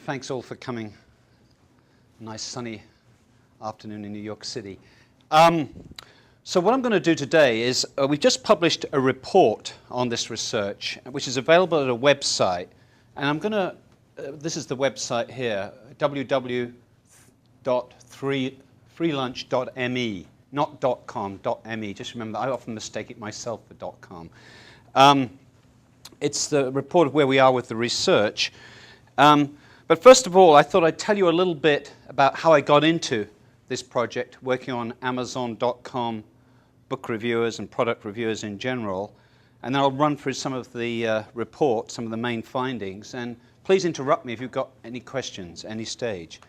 Thanks all for coming. Nice sunny afternoon in New York City. So what I'm going to do today is we've just published a report on this research, which is available at a website. And I'm going to, this is the website here, www.freelunch.me, not .com, .me. Just remember, I often mistake it myself for .com. It's the report of where we are with the research. But first of all, I thought I'd tell you a little bit about how I got into this project, working on Amazon.com book reviewers and product reviewers in general. And then I'll run through some of the report, some of the main findings. And please interrupt me if you've got any questions, any stage.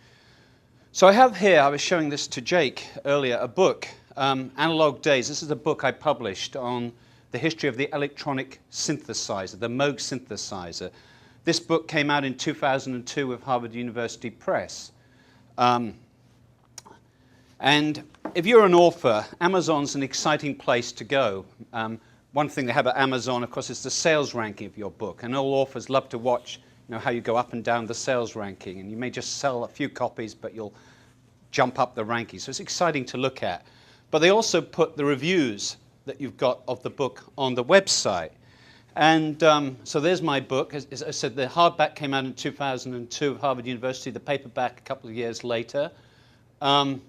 So I have here, I was showing this to Jake earlier, a book, Analog Days. This is a book I published on the history of the electronic synthesizer, the Moog synthesizer. This book came out in 2002 with Harvard University Press. And if you're an author, Amazon's an exciting place to go. One thing they have at Amazon, of course, is the sales ranking of your book. And all authors love to watch how you go up and down the sales ranking. And you may just sell a few copies, but you'll jump up the ranking. So it's exciting to look at. But they also put the reviews that you've got of the book on the website. And so there's my book. As I said, the hardback came out in 2002 at Harvard University, the paperback a couple of years later. And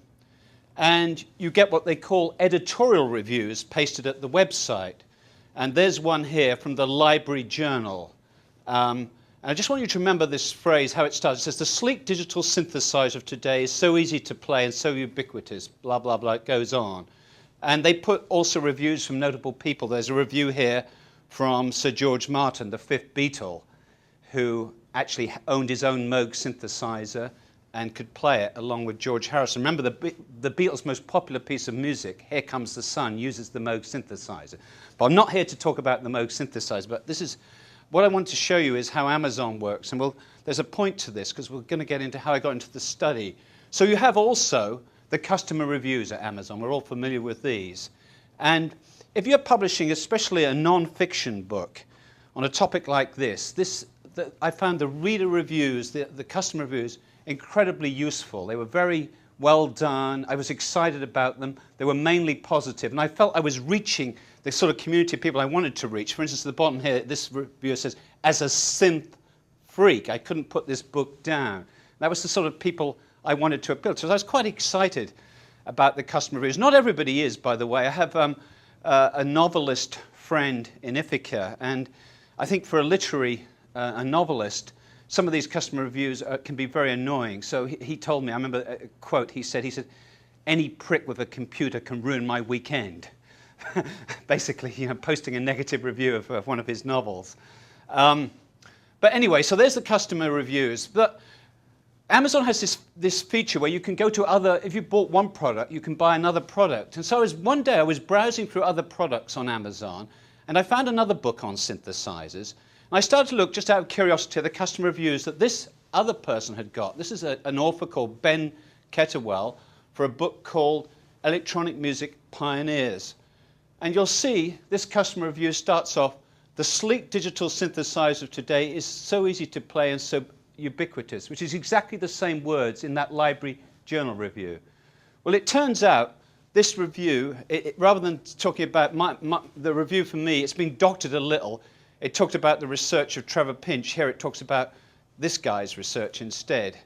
you get what they call editorial reviews pasted at the website. And there's one here from the Library Journal. And I just want you to remember this phrase, how it starts. It says, the sleek digital synthesizer of today is so easy to play and so ubiquitous, blah, blah, blah, it goes on. And they put also reviews from notable people. There's a review here from Sir George Martin, the fifth Beatle, who actually owned his own Moog synthesizer and could play it along with George Harrison. Remember, the Beatles' most popular piece of music, Here Comes the Sun, uses the Moog synthesizer. But I'm not here to talk about the Moog synthesizer, but this is what I want to show you is how Amazon works. And there's a point to this, because we're going to get into how I got into the study. So you have also the customer reviews at Amazon. We're all familiar with these. And if you're publishing especially a non-fiction book on a topic like this, I found the reader reviews, the customer reviews, incredibly useful. They were very well done. I was excited about them. They were mainly positive. And I felt I was reaching the sort of community of people I wanted to reach. For instance, at the bottom here, this reviewer says, as a synth freak, I couldn't put this book down. That was the sort of people I wanted to appeal to. So I was quite excited about the customer reviews. Not everybody is, by the way. I have a novelist friend in Ithaca, and I think for a novelist, some of these customer reviews can be very annoying. So he told me, I remember a quote he said, any prick with a computer can ruin my weekend. Basically, posting a negative review of one of his novels. But anyway, so there's the customer reviews. But Amazon has this feature where you can go to if you bought one product, you can buy another product. And so one day I was browsing through other products on Amazon, and I found another book on synthesizers. And I started to look, just out of curiosity, at the customer reviews that this other person had got. This is an author called Ben Ketterwell for a book called Electronic Music Pioneers. And you'll see this customer review starts off, the sleek digital synthesizer of today is so easy to play and so ubiquitous, which is exactly the same words in that Library Journal review. Well, it turns out this review, rather than talking about the review for me, it's been doctored a little. It talked about the research of Trevor Pinch. Here it talks about this guy's research instead.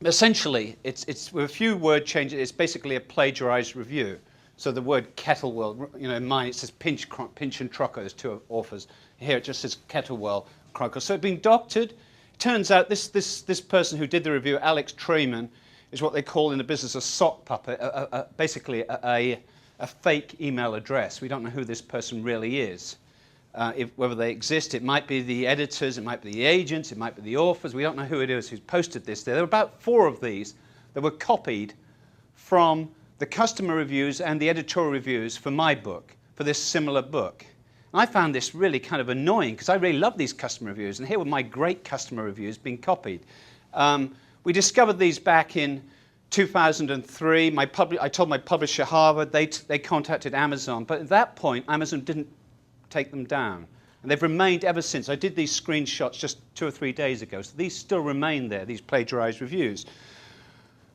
Essentially, it's with a few word changes, it's basically a plagiarized review. So the word Kettlewell, in mine it says Pinch and Trocker, there's two authors. Here it just says Kettlewell, Crocker. So it's been doctored. It turns out this person who did the review, Alex Trayman, is what they call in the business a sock puppet, basically a fake email address. We don't know who this person really is. Whether they exist, it might be the editors, it might be the agents, it might be the authors. We don't know who it is who's posted this there. There were about 4 of these that were copied from the customer reviews and the editorial reviews for my book, for this similar book. And I found this really kind of annoying because I really love these customer reviews, and here were my great customer reviews being copied. We discovered these back in 2003. I told my publisher, Harvard, they contacted Amazon, but at that point, Amazon didn't take them down. And they've remained ever since. I did these screenshots just 2 or 3 days ago, so these still remain there, these plagiarized reviews.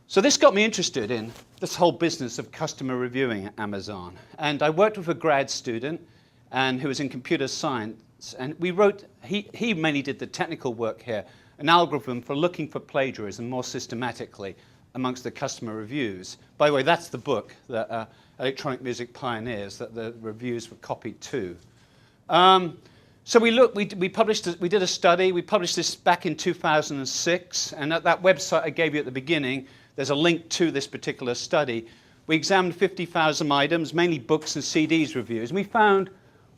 So this got me interested in this whole business of customer reviewing at Amazon. And I worked with a grad student who was in computer science, and we wrote, he mainly did the technical work here, an algorithm for looking for plagiarism more systematically amongst the customer reviews. By the way, that's the book, the Electronic Music Pioneers, that the reviews were copied to. So we did a study. We published this back in 2006, and at that website I gave you at the beginning, there's a link to this particular study. We examined 50,000 items, mainly books and CDs reviews, and we found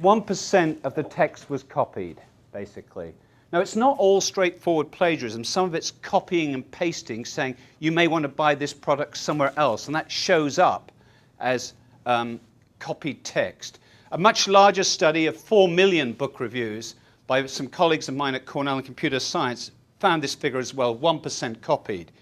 1% of the text was copied, basically. Now, it's not all straightforward plagiarism. Some of it's copying and pasting, saying you may want to buy this product somewhere else, and that shows up as copied text. A much larger study of 4 million book reviews by some colleagues of mine at Cornell in computer science found this figure as well, 1% copied.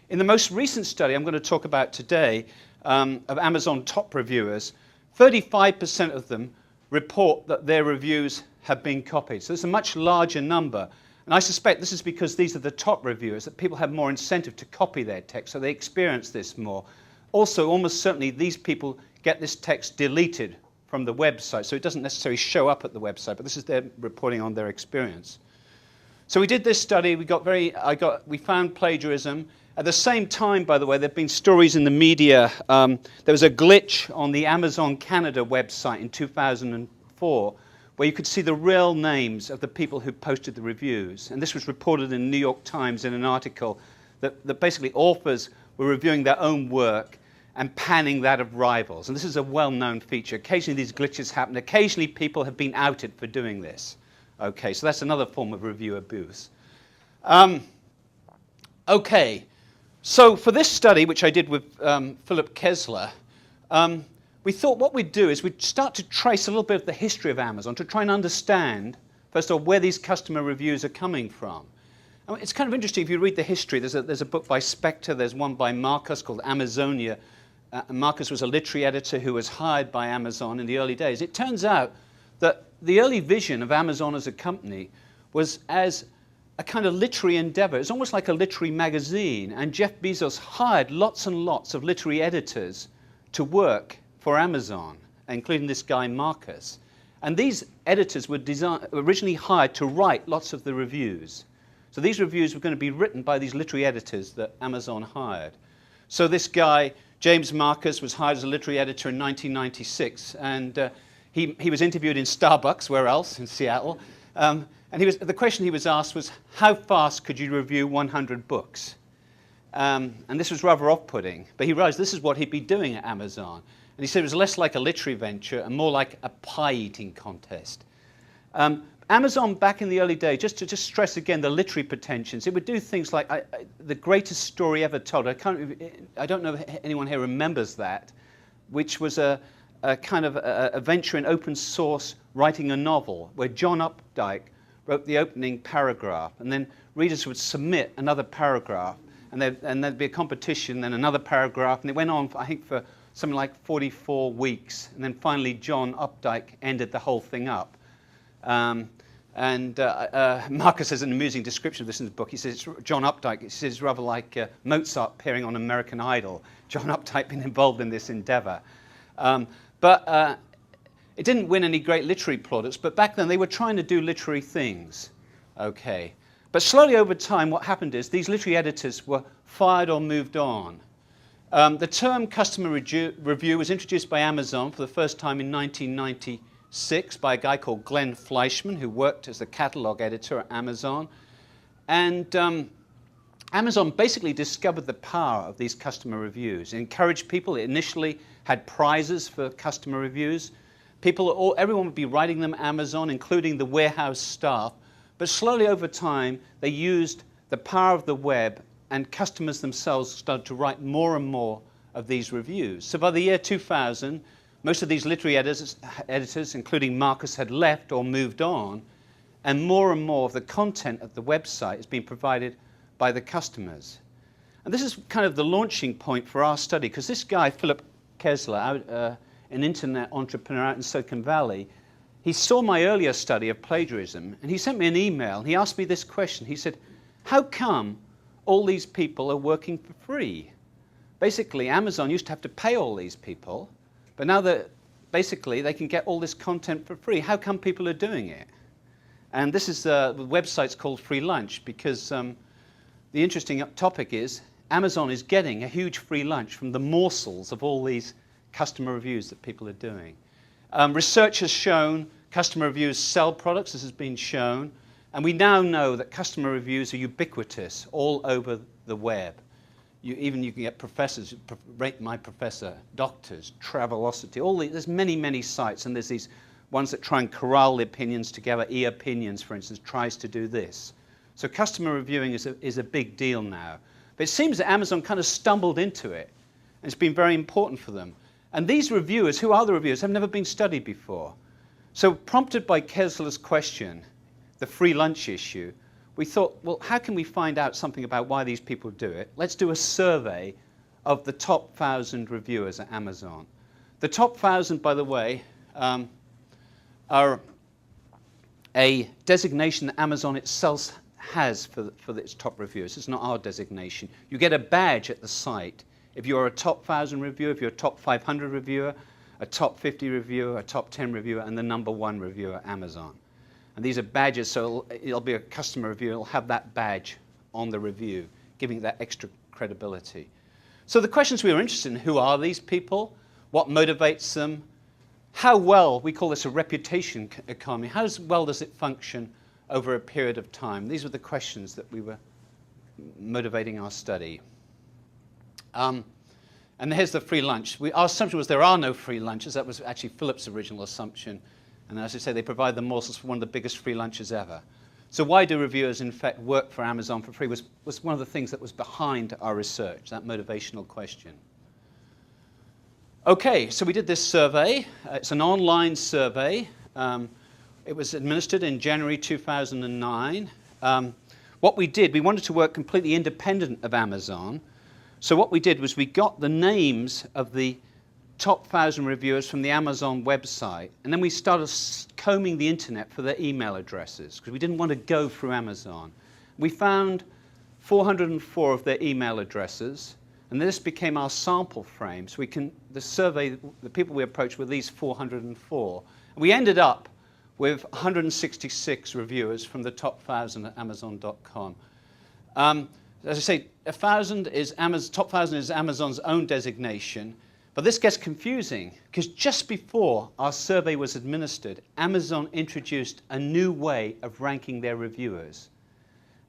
In the most recent study I'm going to talk about today of Amazon top reviewers, 35% of them report that their reviews have been copied. So it's a much larger number. And I suspect this is because these are the top reviewers, that people have more incentive to copy their text, so they experience this more. Also, almost certainly, these people get this text deleted from the website, so it doesn't necessarily show up at the website, but this is their reporting on their experience. So we did this study. We found plagiarism. At the same time, by the way, there have been stories in the media. There was a glitch on the Amazon Canada website in 2004 where you could see the real names of the people who posted the reviews. And this was reported in the New York Times in an article that basically authors were reviewing their own work and panning that of rivals. And this is a well-known feature. Occasionally these glitches happen. Occasionally people have been outed for doing this. Okay, so that's another form of review abuse. Okay. So for this study, which I did with Philip Kessler, we thought what we'd do is we'd start to trace a little bit of the history of Amazon to try and understand, first of all, where these customer reviews are coming from. I mean, it's kind of interesting if you read the history. There's a book by Spector, there's one by Marcus called Amazonia. Marcus was a literary editor who was hired by Amazon in the early days. It turns out that the early vision of Amazon as a company was as a kind of literary endeavor. It's almost like a literary magazine, and Jeff Bezos hired lots and lots of literary editors to work for Amazon, including this guy Marcus. And these editors were originally hired to write lots of the reviews. So these reviews were going to be written by these literary editors that Amazon hired. So this guy, James Marcus, was hired as a literary editor in 1996, and he was interviewed in Starbucks, where else, in Seattle. And the question he was asked was, how fast could you review 100 books? And this was rather off-putting, but he realized this is what he'd be doing at Amazon. And he said it was less like a literary venture and more like a pie-eating contest. Amazon, back in the early days, just to stress again the literary pretensions, it would do things like the greatest story ever told. I don't know if anyone here remembers that, which was a kind of a venture in open source writing a novel where John Updike wrote the opening paragraph, and then readers would submit another paragraph, and there'd be a competition, then another paragraph, and it went on, I think, for something like 44 weeks, and then finally John Updike ended the whole thing up. Marcus has an amusing description of this in the book. He says, John Updike, he says, rather like Mozart appearing on American Idol. John Updike been involved in this endeavor. But it didn't win any great literary plaudits, but back then they were trying to do literary things. Okay. But slowly over time, what happened is these literary editors were fired or moved on. The term customer review was introduced by Amazon for the first time in 1996 by a guy called Glenn Fleischman, who worked as the catalog editor at Amazon. And Amazon basically discovered the power of these customer reviews. It encouraged people. It initially had prizes for customer reviews. Everyone would be writing them Amazon, including the warehouse staff. But slowly over time, they used the power of the web, and customers themselves started to write more and more of these reviews. So by the year 2000, most of these literary editors, including Marcus, had left or moved on, and more of the content of the website is being provided by the customers. And this is kind of the launching point for our study, because this guy, Philip Kessler, an internet entrepreneur out in Silicon Valley, he saw my earlier study of plagiarism, and he sent me an email. He asked me this question. He said, how come all these people are working for free? Basically, Amazon used to have to pay all these people, but now that basically they can get all this content for free. How come people are doing it? And this is the website's called Free Lunch, because the interesting topic is Amazon is getting a huge free lunch from the morsels of all these customer reviews that people are doing. Research has shown customer reviews sell products. This has been shown. And we now know that customer reviews are ubiquitous all over the web. You can get professors, Rate My Professor, doctors, Travelocity, there's many, many sites, and there's these ones that try and corral the opinions together. E-Opinions, for instance, tries to do this. So customer reviewing is a big deal now. But it seems that Amazon kind of stumbled into it, and it's been very important for them. And these reviewers, who are the reviewers, have never been studied before. So prompted by Kessler's question, the free lunch issue, we thought, well, how can we find out something about why these people do it? Let's do a survey of the top 1,000 reviewers at Amazon. The top 1,000, by the way, are a designation that Amazon itself has for its top reviewers. It's not our designation. You get a badge at the site if you're a top 1,000 reviewer, if you're a top 500 reviewer, a top 50 reviewer, a top 10 reviewer, and the #1 reviewer at Amazon. And these are badges, so it'll be a customer review. It'll have that badge on the review, giving that extra credibility. So the questions we were interested in: who are these people? What motivates them? How well, we call this a reputation economy, how well does it function over a period of time? These were the questions that we were motivating our study. And here's the free lunch. Our assumption was there are no free lunches. That was actually Philip's original assumption. And as I say, they provide the morsels for one of the biggest free lunches ever. So why do reviewers, in fact, work for Amazon for free was one of the things that was behind our research, that motivational question. OK, so we did this survey. It's an online survey. It was administered in January 2009. What we did, we wanted to work completely independent of Amazon. So what we did was we got the names of the top 1,000 reviewers from the Amazon website, and then we started combing the internet for their email addresses, because we didn't want to go through Amazon. We found 404 of their email addresses, and this became our sample frame. So the survey, the people we approached were these 404. And we ended up with 166 reviewers from the top 1,000 at Amazon.com. As I say, top 1,000 is Amazon's own designation. But this gets confusing, because just before our survey was administered, Amazon introduced a new way of ranking their reviewers.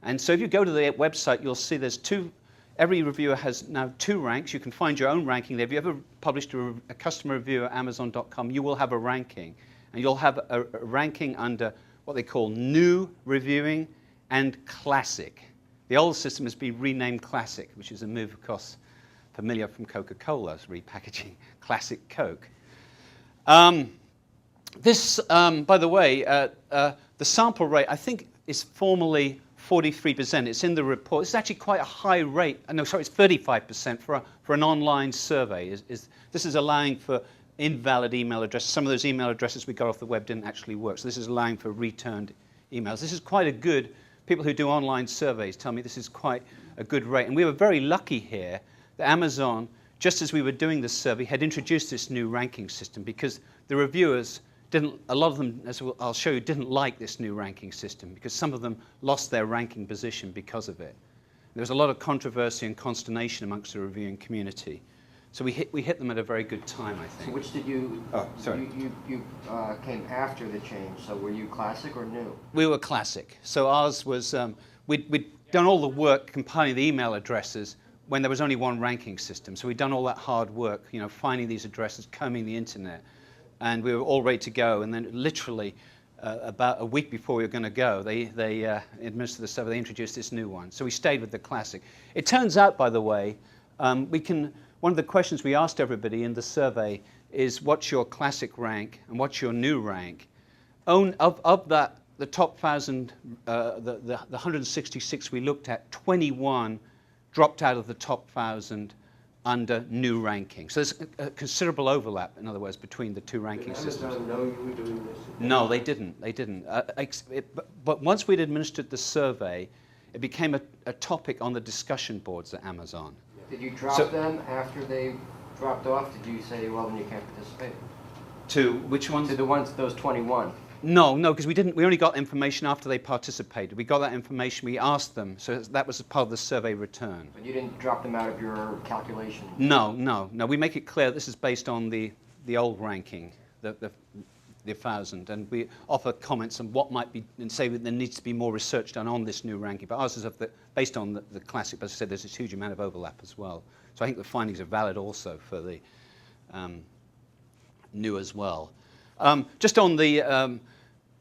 And so if you go to their website, you'll see there's every reviewer has now 2 ranks. You can find your own ranking there. If you ever published a customer review at Amazon.com, you will have a ranking. And you'll have a ranking under what they call new reviewing and classic. The old system has been renamed Classic, which is a move, of course, familiar from Coca-Cola's repackaging Classic Coke. This, by the way, the sample rate, I think, is formally 43%. It's in the report. It's actually quite a high rate. No, sorry, it's 35% for an online survey. This is allowing for invalid email addresses. Some of those email addresses we got off the web didn't actually work. So this is allowing for returned emails. This is quite a good, people who do online surveys tell me this is quite a good rate. And we were very lucky here that Amazon, just as we were doing this survey, had introduced this new ranking system, because the reviewers a lot of them, as I'll show you, didn't like this new ranking system, because some of them lost their ranking position because of it. There was a lot of controversy and consternation amongst the reviewing community. So we hit them at a very good time, I think. So which did you? Oh, sorry. You came after the change. So were you classic or new? We were classic. So ours was we'd done all the work compiling the email addresses when there was only one ranking system. So we'd done all that hard work, finding these addresses, combing the internet, and we were all ready to go. And then literally about a week before we were going to go, they administered the survey. They introduced this new one. So we stayed with the classic. It turns out, by the way, one of the questions we asked everybody in the survey is, what's your classic rank and what's your new rank? Of that, the top 1,000, the 166 we looked at, 21 dropped out of the top 1,000 under new ranking. So there's a considerable overlap, in other words, between the two ranking Did systems. Amazon know you were doing this? No, they didn't. They didn't. But once we'd administered the survey, it became a topic on the discussion boards at Amazon. Did you drop them after they dropped off? Did you say, well, then you can't participate? To which ones? To the ones, those 21. No, because we didn't. We only got information after they participated. We got that information. We asked them, so that was a part of the survey return. But you didn't drop them out of your calculation? No. We make it clear this is based on the old ranking, the 1,000, and we offer comments on what might be, and say that there needs to be more research done on this new ranking. But ours is based on the classic. But as I said, there's this huge amount of overlap as well. So I think the findings are valid also for the new as well. Just on the,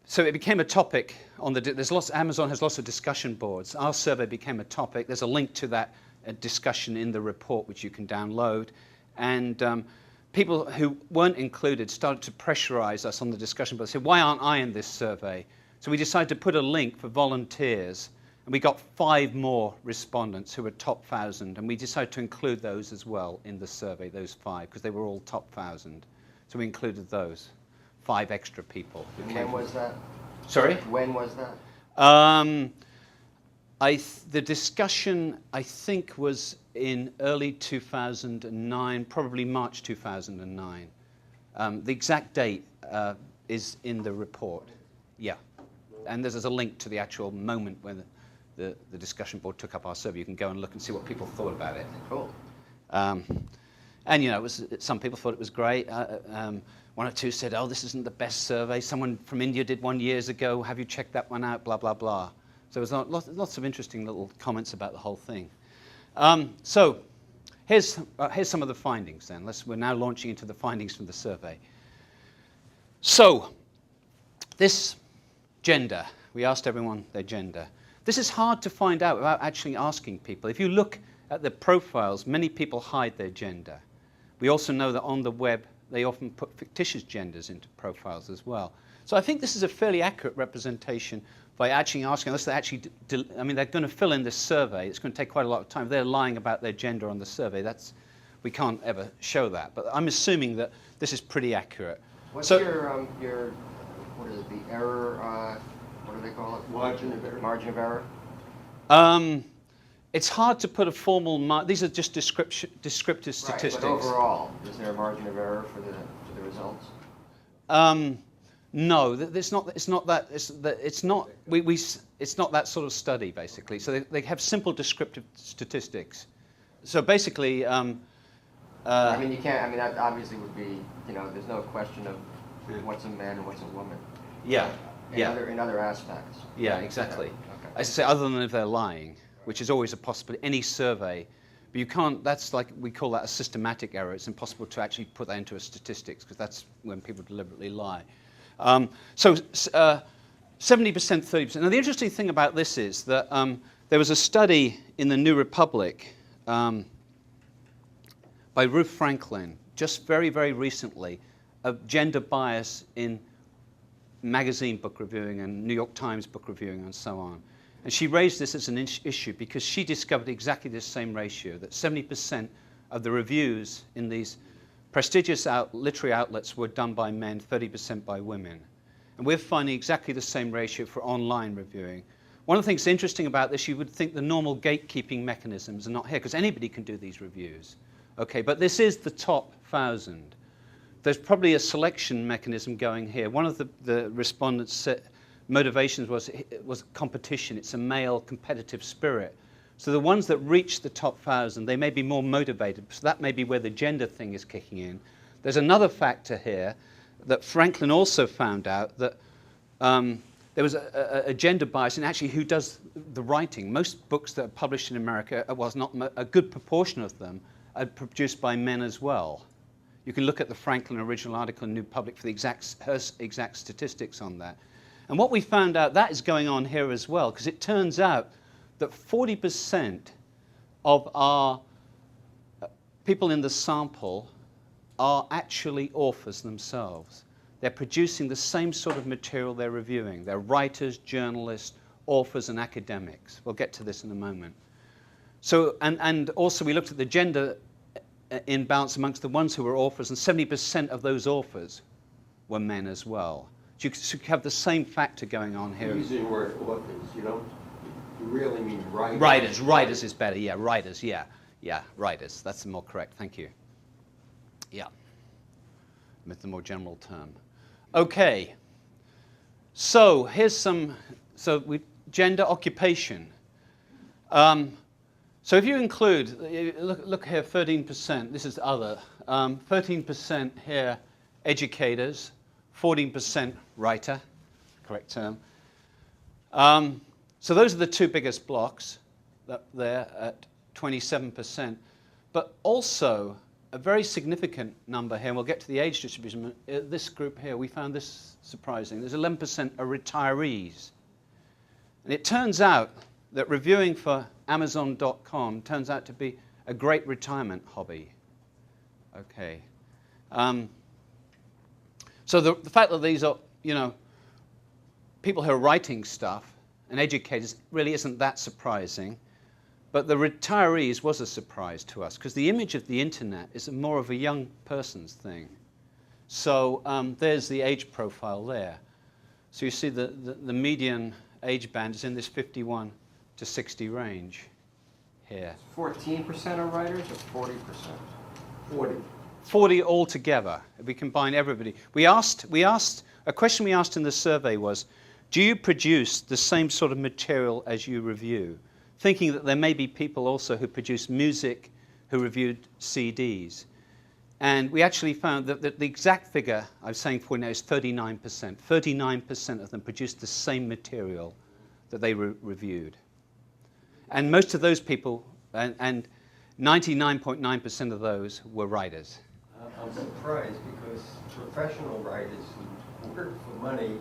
so it became a topic on the, Amazon has lots of discussion boards. Our survey became a topic. There's a link to that discussion in the report, which you can download. And people who weren't included started to pressurize us on the discussion board. They said, why aren't I in this survey? So we decided to put a link for volunteers. And we got 5 more respondents who were top 1,000. And we decided to include those as well in the survey, those 5, because they were all top 1,000. So we included those. 5 extra people. And when was that? Sorry? When was that? The discussion, I think, was in early 2009, probably March 2009. The exact date is in the report. Yeah. And there's a link to the actual moment when the discussion board took up our survey. You can go and look and see what people thought about it. Cool. And, you know, some people thought it was great. 1 or 2 said, oh, this isn't the best survey. Someone from India did one years ago. Have you checked that one out? Blah, blah, blah. So there was lots of interesting little comments about the whole thing. So here's some of the findings then. We're now launching into the findings from the survey. So this gender, we asked everyone their gender. This is hard to find out without actually asking people. If you look at the profiles, many people hide their gender. We also know that on the web, they often put fictitious genders into profiles as well. So I think this is a fairly accurate representation by actually asking, unless they actually, they're going to fill in this survey. It's going to take quite a lot of time. If they're lying about their gender on the survey, we can't ever show that. But I'm assuming that this is pretty accurate. What's your what is it, the error, what do they call it? Margin of error. Margin of error? It's hard to put a formal these are just descriptive statistics. Right, but overall, is there a margin of error for the results? No, it's not that. It's not that sort of study basically. So they have simple descriptive statistics. So basically, you can't. That obviously would be. There's no question of what's a man and what's a woman. Yeah. In other aspects. Yeah, exactly. Okay. As I say, other than if they're lying, which is always a possibility. Any survey, but you can't. That's like we call that a systematic error. It's impossible to actually put that into a statistics because that's when people deliberately lie. So 70%, 30%. Now the interesting thing about this is that there was a study in the New Republic by Ruth Franklin just very, very recently of gender bias in magazine book reviewing and New York Times book reviewing and so on. And she raised this as an issue because she discovered exactly this same ratio, that 70% of the reviews in these prestigious literary outlets were done by men, 30% by women. And we're finding exactly the same ratio for online reviewing. One of the things interesting about this, you would think the normal gatekeeping mechanisms are not here, because anybody can do these reviews. Okay, but this is the top 1,000. There's probably a selection mechanism going here. One of the respondents said motivations was competition. It's a male competitive spirit. So the ones that reach the top 1,000, they may be more motivated. So that may be where the gender thing is kicking in. There's another factor here that Franklin also found out, that there was a gender bias in actually who does the writing. Most books that are published in America, a good proportion of them are produced by men as well. You can look at the Franklin original article in New Public for her exact statistics on that. And what we found out, that is going on here as well, because it turns out that 40% of our people in the sample are actually authors themselves. They're producing the same sort of material they're reviewing. They're writers, journalists, authors, and academics. We'll get to this in a moment. So, and also we looked at the gender in balance amongst the ones who were authors, and 70% of those authors were men as well. So you have the same factor going on here. You're using the word authors, you really mean writers. Writers is better, yeah, writers, yeah. Yeah, writers, that's the more correct, thank you. Yeah, with the more general term. Okay, so here's some, gender, occupation. So if you include, look here, 13%, this is other, 13% here, educators, 14% writer, correct term. So those are the two biggest blocks there at 27%, but also a very significant number here, and we'll get to the age distribution. This group here, we found this surprising. There's 11% are retirees. And it turns out that reviewing for Amazon.com turns out to be a great retirement hobby. Okay. So the fact that these are, people who are writing stuff and educators really isn't that surprising. But the retirees was a surprise to us because the image of the internet is more of a young person's thing. So there's the age profile there. So you see the median age band is in this 51 to 60 range here. 14% are writers or 40%? 40. 40 altogether, if we combine everybody. A question we asked in the survey was, do you produce the same sort of material as you review? Thinking that there may be people also who produce music who reviewed CDs. And we actually found that the exact figure I was saying before now is 39%. 39% of them produced the same material that they reviewed. And most of those people, and 99.9% of those were writers. I'm surprised because professional writers who work for money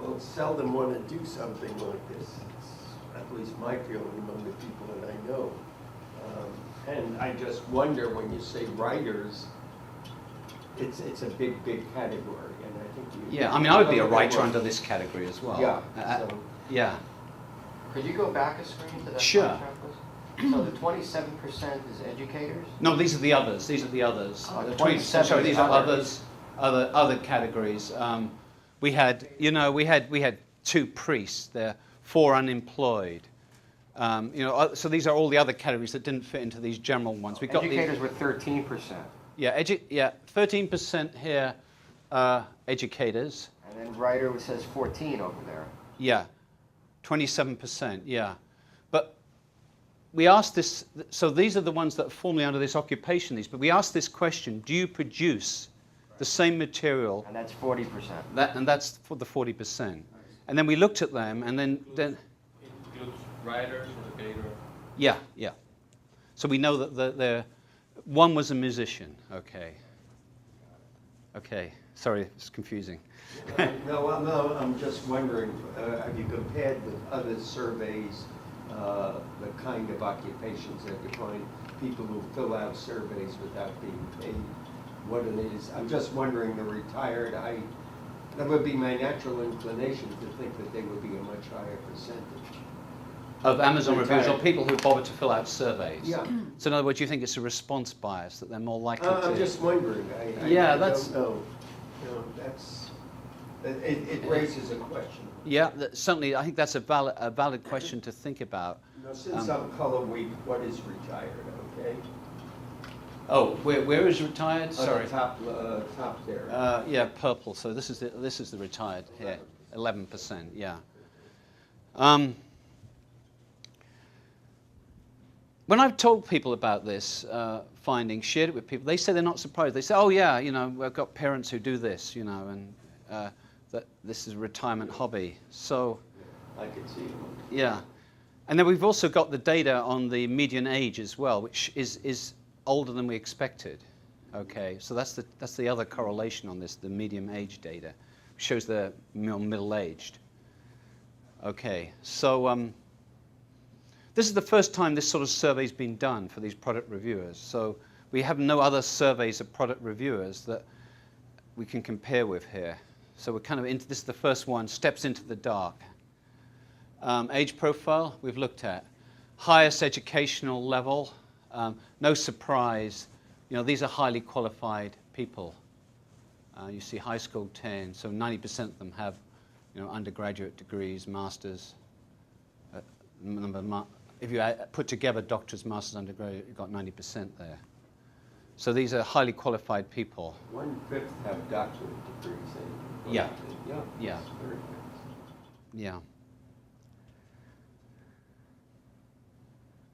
will seldom want to do something like this. It's at least my feeling among the people that I know. And I just wonder when you say writers, it's a big category. And I think Yeah, I mean, I would be a writer under this category as well. Yeah. Yeah. Could you go back a screen to that Sure. pie chart, please? So the 27% is educators? No, these are the others. These are the others. Oh, The 27 sorry, these are others. other categories. We had, we had 2 priests there, 4 unemployed. So these are all the other categories that didn't fit into these general ones. We got Educators were 13%. Yeah, 13% here, educators. And then writer says 14 over there. Yeah, 27%, yeah. But we asked this, so these are the ones that are formally under this occupation, but we asked this question, do you produce the same material? And that's 40%. And that's for the 40%. And then we looked at them, and then It includes writers, educators. yeah. So we know that one was a musician, okay. Okay, sorry, it's confusing. No, I'm just wondering, have you compared with other surveys the kind of occupations that you find people who fill out surveys without being paid, what it is? I'm just wondering, the retired, that would be my natural inclination to think that they would be a much higher percentage. Of Amazon reviews, or Retired. people who bother to fill out surveys. Yeah. So in other words, you think it's a response bias, that they're more likely to... I'm just wondering. I that's... don't know. It raises a question. Yeah, certainly, I think that's a valid question to think about. Since I'm color weak, what is retired, okay? Oh, where is retired? Sorry. Top there. Yeah, purple. So this is the retired here, 11%. Yeah. When I've told people about this finding, shared it with people, they say they're not surprised. They say, "Oh yeah, I've got parents who do this, and that this is a retirement hobby." So. I could see it. Yeah, and then we've also got the data on the median age as well, which is older than we expected. Okay, so that's the other correlation on this, the median age data, which shows they're middle-aged. Okay, so this is the first time this sort of survey's been done for these product reviewers. So we have no other surveys of product reviewers that we can compare with here. So we're kind of into this is the first one, steps into the dark. Age profile we've looked at. Highest educational level, no surprise, you know, these are highly qualified people. You see high school 10, so 90% of them have, you know, undergraduate degrees, masters. If you put together doctors, masters, undergraduate, you've got 90% there. So these are highly qualified people. 1/5 have doctorate degrees. Yeah. Yeah. Yeah. That's very fast. Yeah.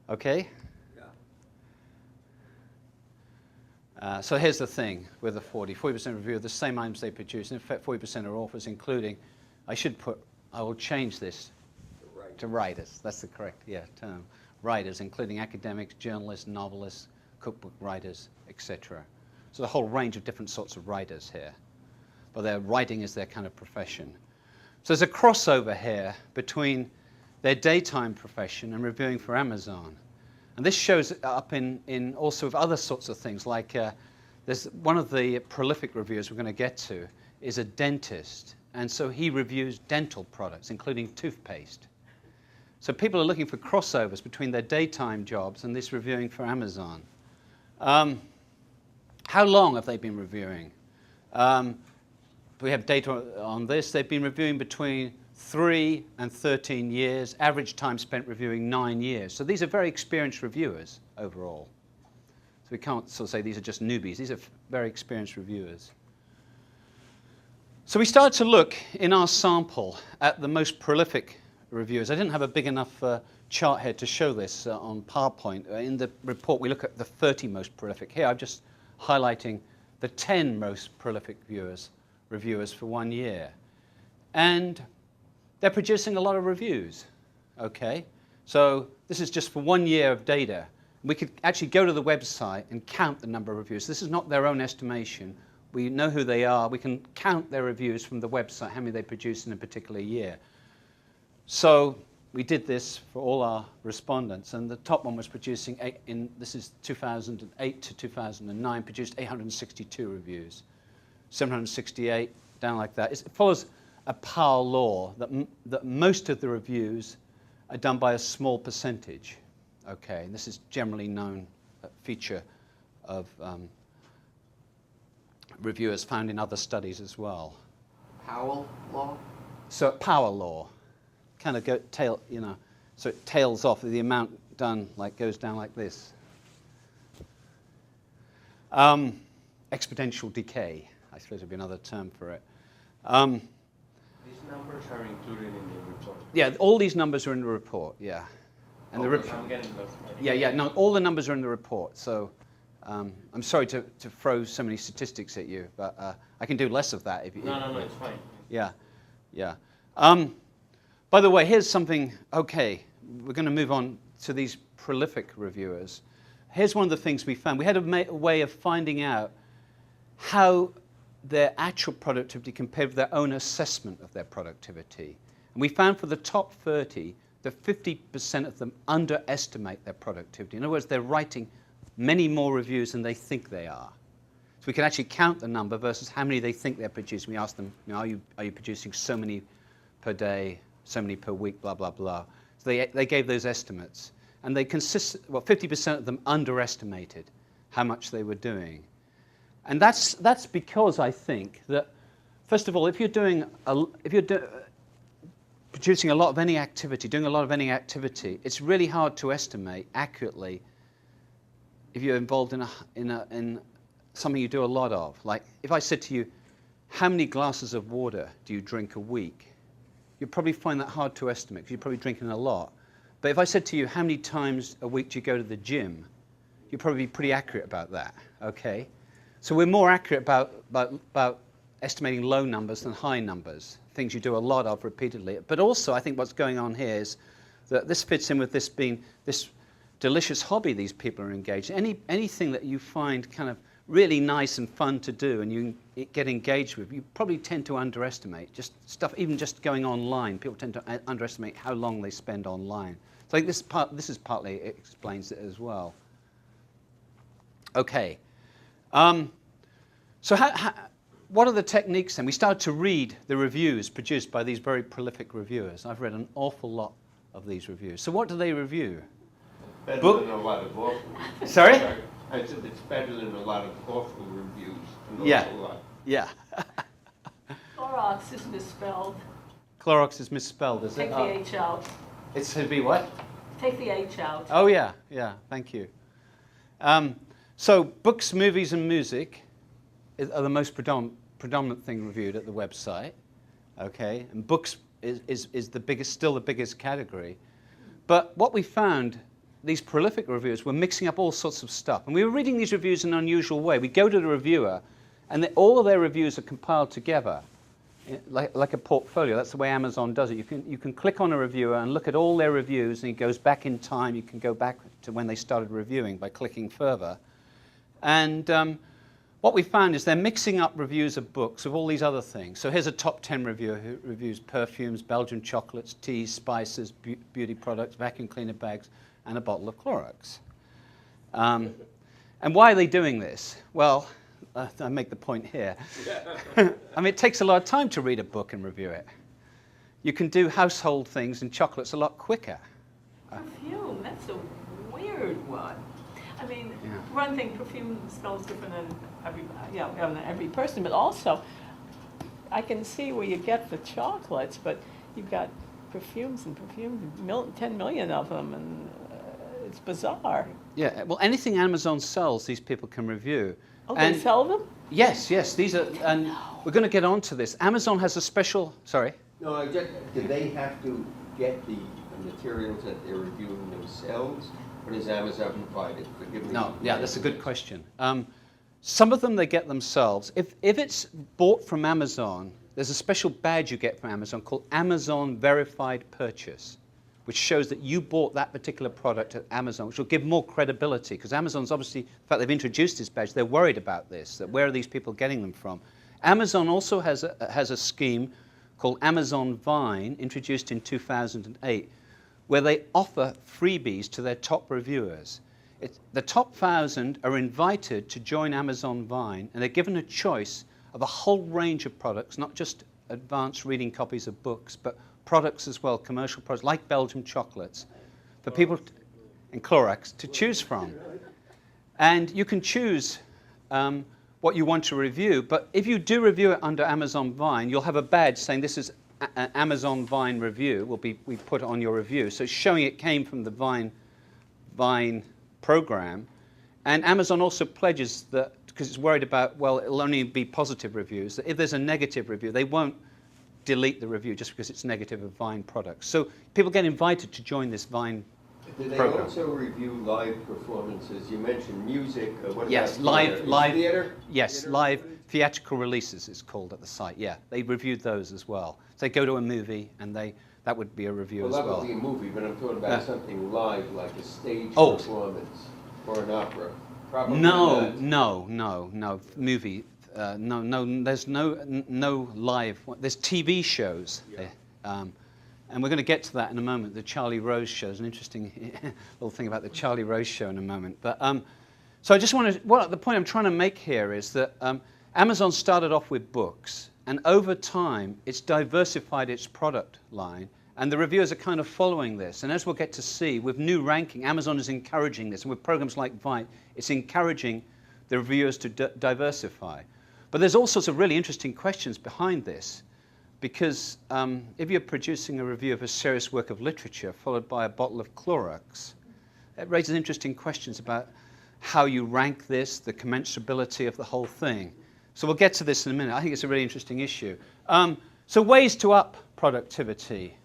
Okay. So here's the thing with the 40% review of the same items they produce. In fact, 40% are authors, including, I will change this to writers. That's the correct term. Writers, including academics, journalists, novelists, cookbook writers, etc. So the whole range of different sorts of writers here. But their writing is their kind of profession. So there's a crossover here between their daytime profession and reviewing for Amazon. And this shows up in also of other sorts of things, like there's one of the prolific reviewers we're going to get to is a dentist, and so he reviews dental products, including toothpaste. So people are looking for crossovers between their daytime jobs and this reviewing for Amazon. How long have they been reviewing? We have data on this. They've been reviewing between 3 and 13 years, average time spent reviewing 9 years. So these are very experienced reviewers overall. So we can't sort of say these are just newbies. These are very experienced reviewers. So we started to look in our sample at the most prolific reviewers. I didn't have a big enough chart here to show this on PowerPoint. In the report, we look at the 30 most prolific. Here, I'm just highlighting the 10 most prolific reviewers for 1 year. And they're producing a lot of reviews, okay? So this is just for 1 year of data. We could actually go to the website and count the number of reviews. This is not their own estimation. We know who they are. We can count their reviews from the website, how many they produce in a particular year. So we did this for all our respondents, and the top one was producing, this is 2008 to 2009, produced 862 reviews. 768, down like that. It follows a power law that most of the reviews are done by a small percentage. Okay, and this is generally known feature of reviewers found in other studies as well. Powell law? So power law, kind of so it tails off. The amount done goes down like this. Exponential decay, I suppose would be another term for it. These numbers are included in the report. Yeah, all these numbers are in the report, yeah. And I'm getting those. no, all the numbers are in the report. So I'm sorry to throw so many statistics at you, but I can do less of that if you. No, it's fine. Yeah, yeah. By the way, here's something. Okay, we're going to move on to these prolific reviewers. Here's one of the things we found. We had a way of finding out how their actual productivity compared with their own assessment of their productivity. And we found for the top 30 that 50% of them underestimate their productivity. In other words, they're writing many more reviews than they think they are. So we can actually count the number versus how many they think they're producing. We ask them, are you producing so many per day, so many per week, blah, blah, blah. So they gave those estimates. And they 50% of them underestimated how much they were doing. And that's because I think that, first of all, if you're producing a lot of any activity, doing a lot of any activity, it's really hard to estimate accurately if you're involved in something you do a lot of. Like if I said to you, how many glasses of water do you drink a week? You'd probably find that hard to estimate because you're probably drinking a lot. But if I said to you, how many times a week do you go to the gym? You'd probably be pretty accurate about that, okay? So we're more accurate about estimating low numbers than high numbers, things you do a lot of repeatedly. But also, I think what's going on here is that this fits in with this being this delicious hobby these people are engaged in. Anything that you find kind of really nice and fun to do and you get engaged with, you probably tend to underestimate. Just stuff, even just going online, people tend to underestimate how long they spend online. So I think this is partly explains it as well. Okay. So what are the techniques then? We started to read the reviews produced by these very prolific reviewers. I've read an awful lot of these reviews. So what do they review? Better than a lot of authors. Sorry? I said it's better than a lot of awful reviews. An Yeah. awful lot. Yeah. Clorox is misspelled. Clorox is misspelled, is Take it? the H out. It should be what? Take the H out. Oh, yeah, yeah, thank you. So books, movies, and music are the most predominant thing reviewed at the website, okay? And books is the biggest, still the biggest category. But what we found, these prolific reviewers were mixing up all sorts of stuff. And we were reading these reviews in an unusual way. We go to the reviewer, and all of their reviews are compiled together, like a portfolio. That's the way Amazon does it. You can click on a reviewer and look at all their reviews, and it goes back in time. You can go back to when they started reviewing by clicking further. And what we found is they're mixing up reviews of books with all these other things. So here's a top 10 reviewer who reviews perfumes, Belgian chocolates, teas, spices, beauty products, vacuum cleaner bags, and a bottle of Clorox. And why are they doing this? Well, I make the point here. I mean, it takes a lot of time to read a book and review it. You can do household things and chocolates a lot quicker. Perfume, that's a weird one. I mean, Yeah. one thing, perfume smells different than every person, but also I can see where you get the chocolates, but you've got perfumes and 10 million of them, and it's bizarre. Yeah, well, anything Amazon sells, these people can review. Oh, And- they sell them? Yes, these are, and we're going to get onto this. Amazon has a special, sorry. No, do they have to get the materials that they're reviewing themselves, or does Amazon provide it? Forgive me. No, yeah, that's a good question. Some of them they get themselves. If it's bought from Amazon, there's a special badge you get from Amazon called Amazon Verified Purchase, which shows that you bought that particular product at Amazon, which will give more credibility, because Amazon's obviously, in fact, they've introduced this badge, they're worried about this, that where are these people getting them from? Amazon also has a scheme called Amazon Vine, introduced in 2008, where they offer freebies to their top reviewers. The top 1,000 are invited to join Amazon Vine, and they're given a choice of a whole range of products, not just advanced reading copies of books, but products as well, commercial products, like Belgian chocolates, for people, and Clorox, to choose from. And you can choose what you want to review, but if you do review it under Amazon Vine, you'll have a badge saying this is an Amazon Vine review. We put it on your review, so it's showing it came from the Vine program. And Amazon also pledges that, because it's worried about, well, it'll only be positive reviews, that if there's a negative review, they won't delete the review just because it's negative of Vine products. So people get invited to join this Vine Do they program. also review live performances? You mentioned music. What Yes, about theater? live, Theater? yes, Theater? live theatrical releases it's called at the site. Yeah, they reviewed those as well. So they go to a movie and that would be a review Well, as that well. would be a movie, but I'm talking about Yeah. something live, like a stage Oh. performance or an opera. Probably No, not. no, movie. No, there's no live. There's TV shows. And we're going to get to that in a moment. The Charlie Rose show is an interesting little thing about the Charlie Rose show in a moment. But so I just want to. The point I'm trying to make here is that Amazon started off with books, and over time it's diversified its product line, and the reviewers are kind of following this. And as we'll get to see, with new ranking, Amazon is encouraging this, and with programs like Vine, it's encouraging the reviewers to diversify. But there's all sorts of really interesting questions behind this. Because if you're producing a review of a serious work of literature followed by a bottle of Clorox, it raises interesting questions about how you rank this, the commensurability of the whole thing. So we'll get to this in a minute. I think it's a really interesting issue. So ways to up productivity.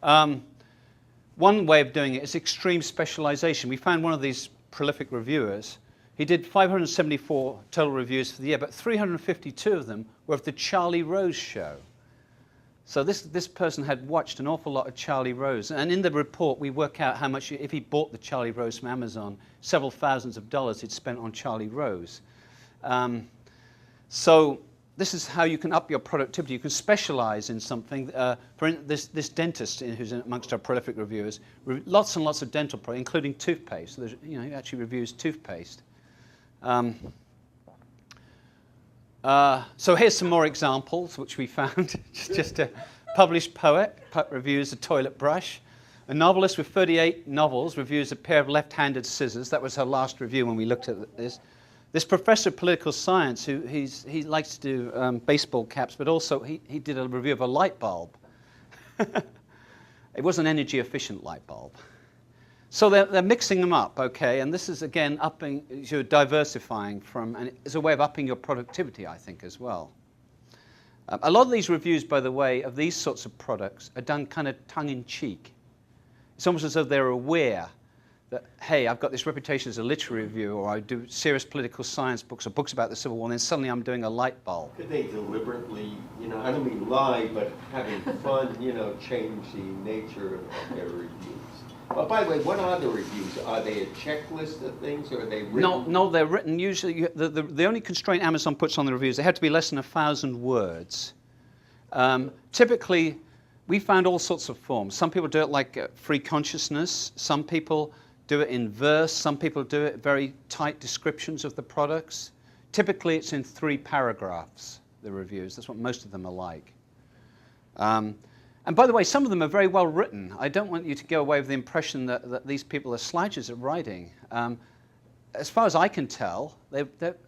One way of doing it is extreme specialization. We found one of these prolific reviewers. He did 574 total reviews for the year, but 352 of them were of the Charlie Rose show. So this person had watched an awful lot of Charlie Rose. And in the report, we work out how much, if he bought the Charlie Rose from Amazon, several thousands of dollars he'd spent on Charlie Rose. So this is how you can up your productivity. You can specialize in something. For this dentist who's amongst our prolific reviewers, lots and lots of dental products, including toothpaste. So he actually reviews toothpaste. So here's some more examples which we found. Just a published poet reviews a toilet brush. A novelist with 38 novels reviews a pair of left-handed scissors. That was her last review when we looked at this. This professor of political science, he likes to do baseball caps, but also he did a review of a light bulb. It was an energy-efficient light bulb. So they're mixing them up, okay, and this is, again, you're diversifying and it's a way of upping your productivity, I think, as well. A lot of these reviews, by the way, of these sorts of products are done kind of tongue-in-cheek. It's almost as though they're aware that, hey, I've got this reputation as a literary reviewer, or I do serious political science books or books about the Civil War, and then suddenly I'm doing a light bulb. Could they deliberately, I don't mean lie, but having fun, change the nature of their reviews? Well, by the way, what are the reviews? Are they a checklist of things, or are they written? No, they're written. Usually, the only constraint Amazon puts on the reviews, they have to be less than 1,000 words. Typically, we found all sorts of forms. Some people do it like free consciousness. Some people do it in verse. Some people do it very tight descriptions of the products. Typically, it's in 3 paragraphs, the reviews. That's what most of them are like. And by the way, some of them are very well written. I don't want you to go away with the impression that these people are slouches at writing. As far as I can tell,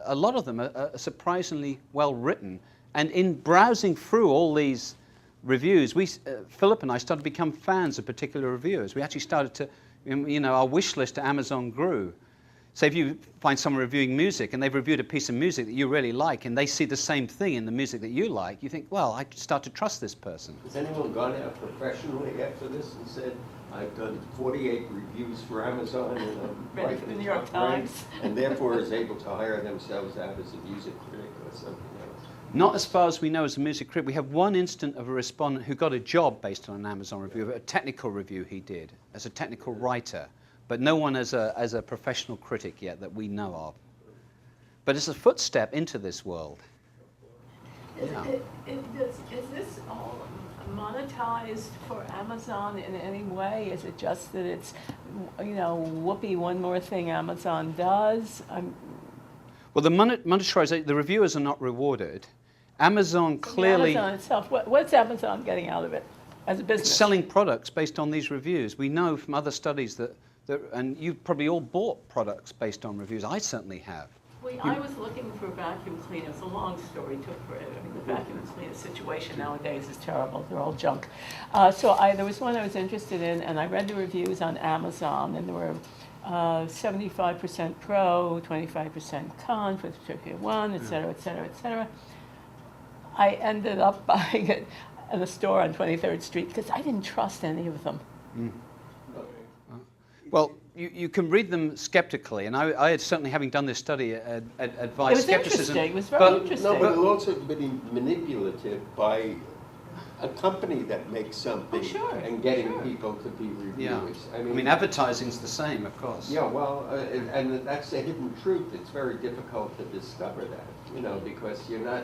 a lot of them are surprisingly well written. And in browsing through all these reviews, Philip and I started to become fans of particular reviewers. We actually started to, our wish list to Amazon grew. So if you find someone reviewing music and they've reviewed a piece of music that you really like and they see the same thing in the music that you like, you think, well, I start to trust this person. Has anyone gone out professionally after this and said, I've done 48 reviews for Amazon and I'm Ready for the New York Times, and therefore is able to hire themselves out as a music critic or something else? Not as far as we know as a music critic. We have one instance of a respondent who got a job based on an Amazon review, a technical review he did as a technical writer, but no one as a professional critic yet that we know of. But it's a footstep into this world. Is this all monetized for Amazon in any way? Is it just that it's, whoopee, one more thing Amazon does? Well, the reviewers are not rewarded. Amazon clearly... Amazon itself, what's Amazon getting out of it as a business? It's selling products based on these reviews. We know from other studies that and you've probably all bought products based on reviews. I certainly have. I was looking for vacuum cleaners. It's a long story, took forever. I mean, the vacuum cleaner situation nowadays is terrible. They're all junk. So there was one I was interested in, and I read the reviews on Amazon, and there were 75% pro, 25% con for the particular one, et cetera, et cetera, et cetera. I ended up buying it at a store on 23rd Street because I didn't trust any of them. Mm. Well, you can read them skeptically, and I had certainly, having done this study, advised skepticism. It was very interesting. No, but it'll also be manipulative by a company that makes something and getting people to be reviewers. Yeah. I mean, advertising's the same, of course. Yeah, well, and that's a hidden truth. It's very difficult to discover that, because you're not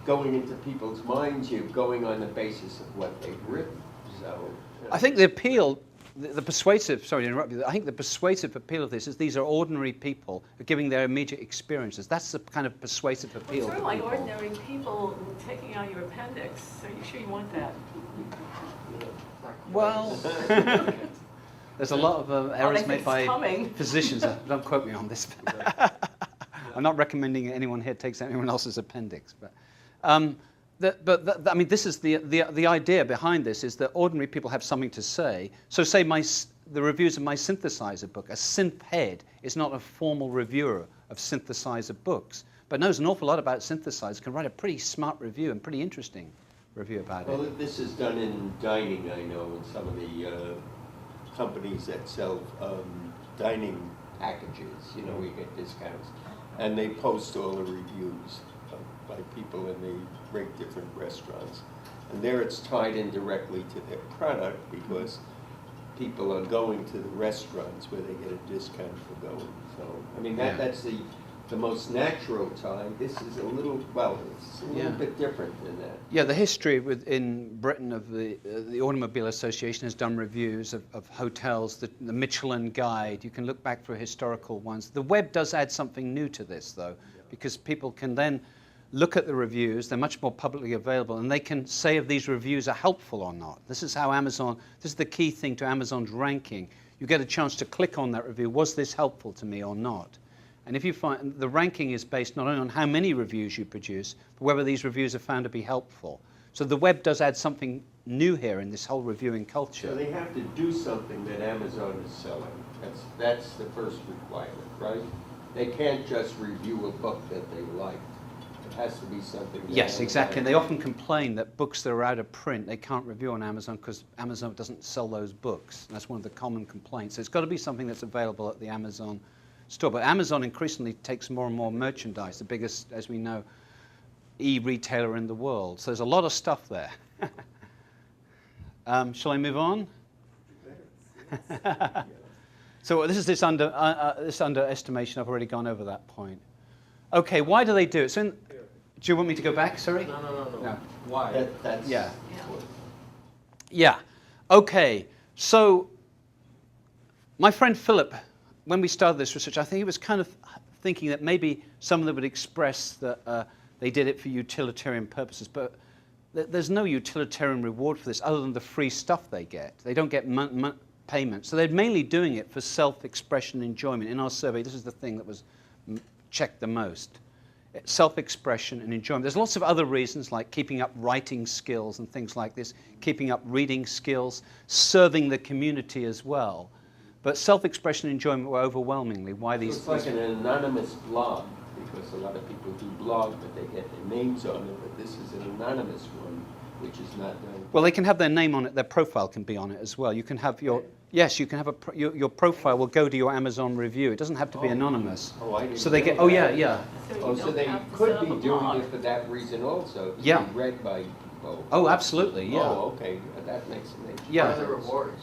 going into people's minds. You're going on the basis of what they've written. So, I think the appeal... The persuasive, sorry to interrupt you, I think the persuasive appeal of this is these are ordinary people giving their immediate experiences. That's the kind of persuasive appeal. Sort of like ordinary people taking out your appendix. Are you sure you want that? Well, there's a lot of errors made by physicians. Don't quote me on this. I'm not recommending anyone here takes anyone else's appendix. But I mean, this is the idea behind this is that ordinary people have something to say. So say the reviews of my synthesizer book, a synth head is not a formal reviewer of synthesizer books, but knows an awful lot about synthesizers, can write a pretty smart review and pretty interesting review about it. Well, this is done in dining, I know, in some of the companies that sell dining packages, we get discounts, and they post all the reviews by people, and they rate different restaurants. And there it's tied in directly to their product because people are going to the restaurants where they get a discount for going. So, I mean, that's the most natural tie. This is a little, it's a little bit different than that. Yeah, the history in Britain of the Automobile Association has done reviews of hotels, the Michelin Guide. You can look back for historical ones. The web does add something new to this, though, because people can then look at the reviews. They're much more publicly available, and they can say if these reviews are helpful or not. This is how Amazon, this is the key thing to Amazon's ranking. You get a chance to click on that review. Was this helpful to me or not? And if you find the ranking is based not only on how many reviews you produce, but whether these reviews are found to be helpful. So the web does add something new here in this whole reviewing culture. So they have to do something that Amazon is selling. That's the first requirement, right? They can't just review a book that they like. It has to be something that Yes, Amazon exactly. And they often complain that books that are out of print, they can't review on Amazon because Amazon doesn't sell those books. And that's one of the common complaints. So it's got to be something that's available at the Amazon store. But Amazon increasingly takes more and more merchandise, the biggest, as we know, e-retailer in the world. So there's a lot of stuff there. Shall I move on? So this is this underestimation. I've already gone over that point. Okay, why do they do it? So do you want me to go back? Sorry? No. Why? That's Yeah. what- Yeah. Okay. So my friend Philip, when we started this research, I think he was kind of thinking that maybe some of them would express that they did it for utilitarian purposes, but there's no utilitarian reward for this other than the free stuff they get. They don't get payment. So they're mainly doing it for self-expression and enjoyment. In our survey, this is the thing that was checked the most. Self-expression and enjoyment. There's lots of other reasons like keeping up writing skills and things like this, keeping up reading skills, serving the community as well. But self-expression and enjoyment were overwhelmingly why these... It's like an anonymous blog, because a lot of people do blog, but they get their names on it, but this is an anonymous one, which is not done. Well, they can have their name on it, their profile can be on it as well. You can have your... Yes, you can have your profile will go to your Amazon review. It doesn't have to be anonymous. Oh, I didn't So they know get... that. Oh, yeah. Oh, so they could be doing it for that reason also, to Yeah. be read by people. Oh, absolutely, yeah. Oh, okay, that makes sense. Yeah. What are the rewards?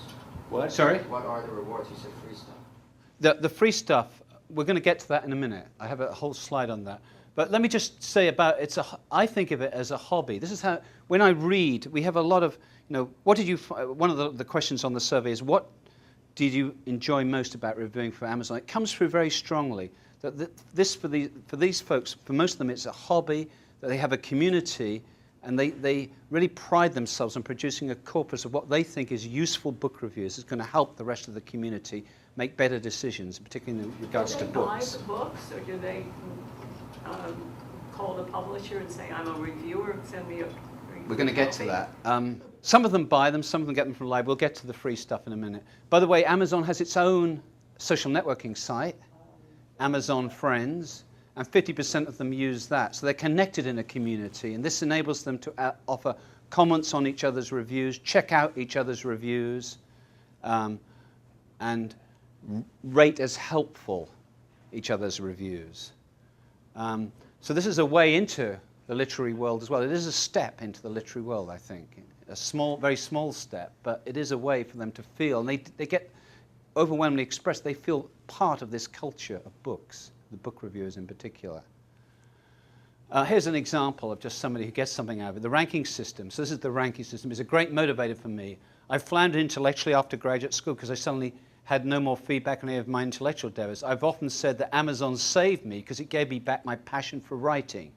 What? Sorry? What are the rewards? You said free stuff. The free stuff, we're going to get to that in a minute. I have a whole slide on that. But let me just say about I think of it as a hobby. This is how, when I read, we have a lot of, what did you, one of the questions on the survey is, what did you enjoy most about reviewing for Amazon? It comes through very strongly that this, for these folks, for most of them, it's a hobby, that they have a community, and they really pride themselves on producing a corpus of what they think is useful book reviews. It's going to help the rest of the community make better decisions, particularly in regards to books. Do they buy the books, or do they call the publisher and say, I'm a reviewer, send me a free We're going to get to copy? that. Some of them buy them, some of them get them from the library. We'll get to the free stuff in a minute. By the way, Amazon has its own social networking site, Amazon Friends, and 50% of them use that. So they're connected in a community, and this enables them to offer comments on each other's reviews, check out each other's reviews, and rate as helpful each other's reviews. So this is a way into the literary world as well. It is a step into the literary world, I think. A small, very small step, but it is a way for them to feel, and they get overwhelmingly expressed, they feel part of this culture of books, the book reviewers in particular. Here's an example of just somebody who gets something out of it. The ranking system. So this is the ranking system. It's a great motivator for me. I floundered intellectually after graduate school because I suddenly had no more feedback on any of my intellectual endeavors. I've often said that Amazon saved me because it gave me back my passion for writing.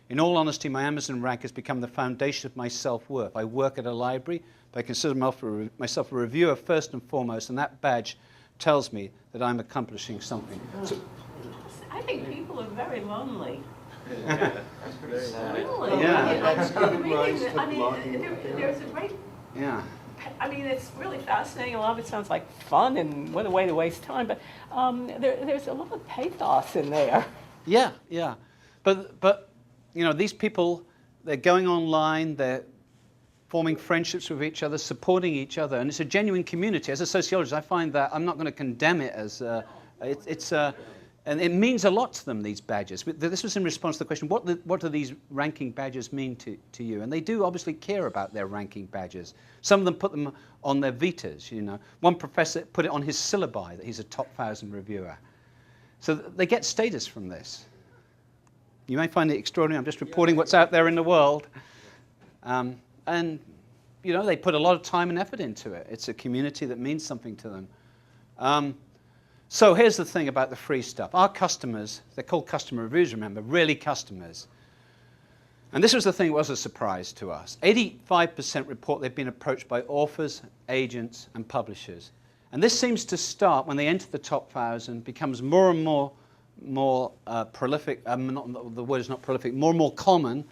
In all honesty, my Amazon rank has become the foundation of my self-worth. I work at a library, but I consider myself a reviewer first and foremost, and that badge tells me that I'm accomplishing something. So, I think people are very lonely. That's pretty sad. Really? Yeah. That's given Reading rise to it, I mean, blogging. there's a great, yeah. I mean, it's really fascinating. A lot of it sounds like fun and what a way to waste time, but there's a lot of pathos in there. Yeah. But these people, they're going online, they're forming friendships with each other, supporting each other, and it's a genuine community. As a sociologist, I find that I'm not going to condemn it as and it means a lot to them, these badges. This was in response to the question, what do these ranking badges mean to you? And they do obviously care about their ranking badges. Some of them put them on their vitas, One professor put it on his syllabi that he's a top 1,000 reviewer. So they get status from this. You may find it extraordinary. I'm just reporting what's out there in the world. And, they put a lot of time and effort into it. It's a community that means something to them. So here's the thing about the free stuff. Our customers, they're called customer reviews, remember, really customers. And this was the thing that was a surprise to us. 85% report they've been approached by authors, agents, and publishers. And this seems to start when they enter the top 1,000, becomes more and more prolific, the word is not prolific, more and more common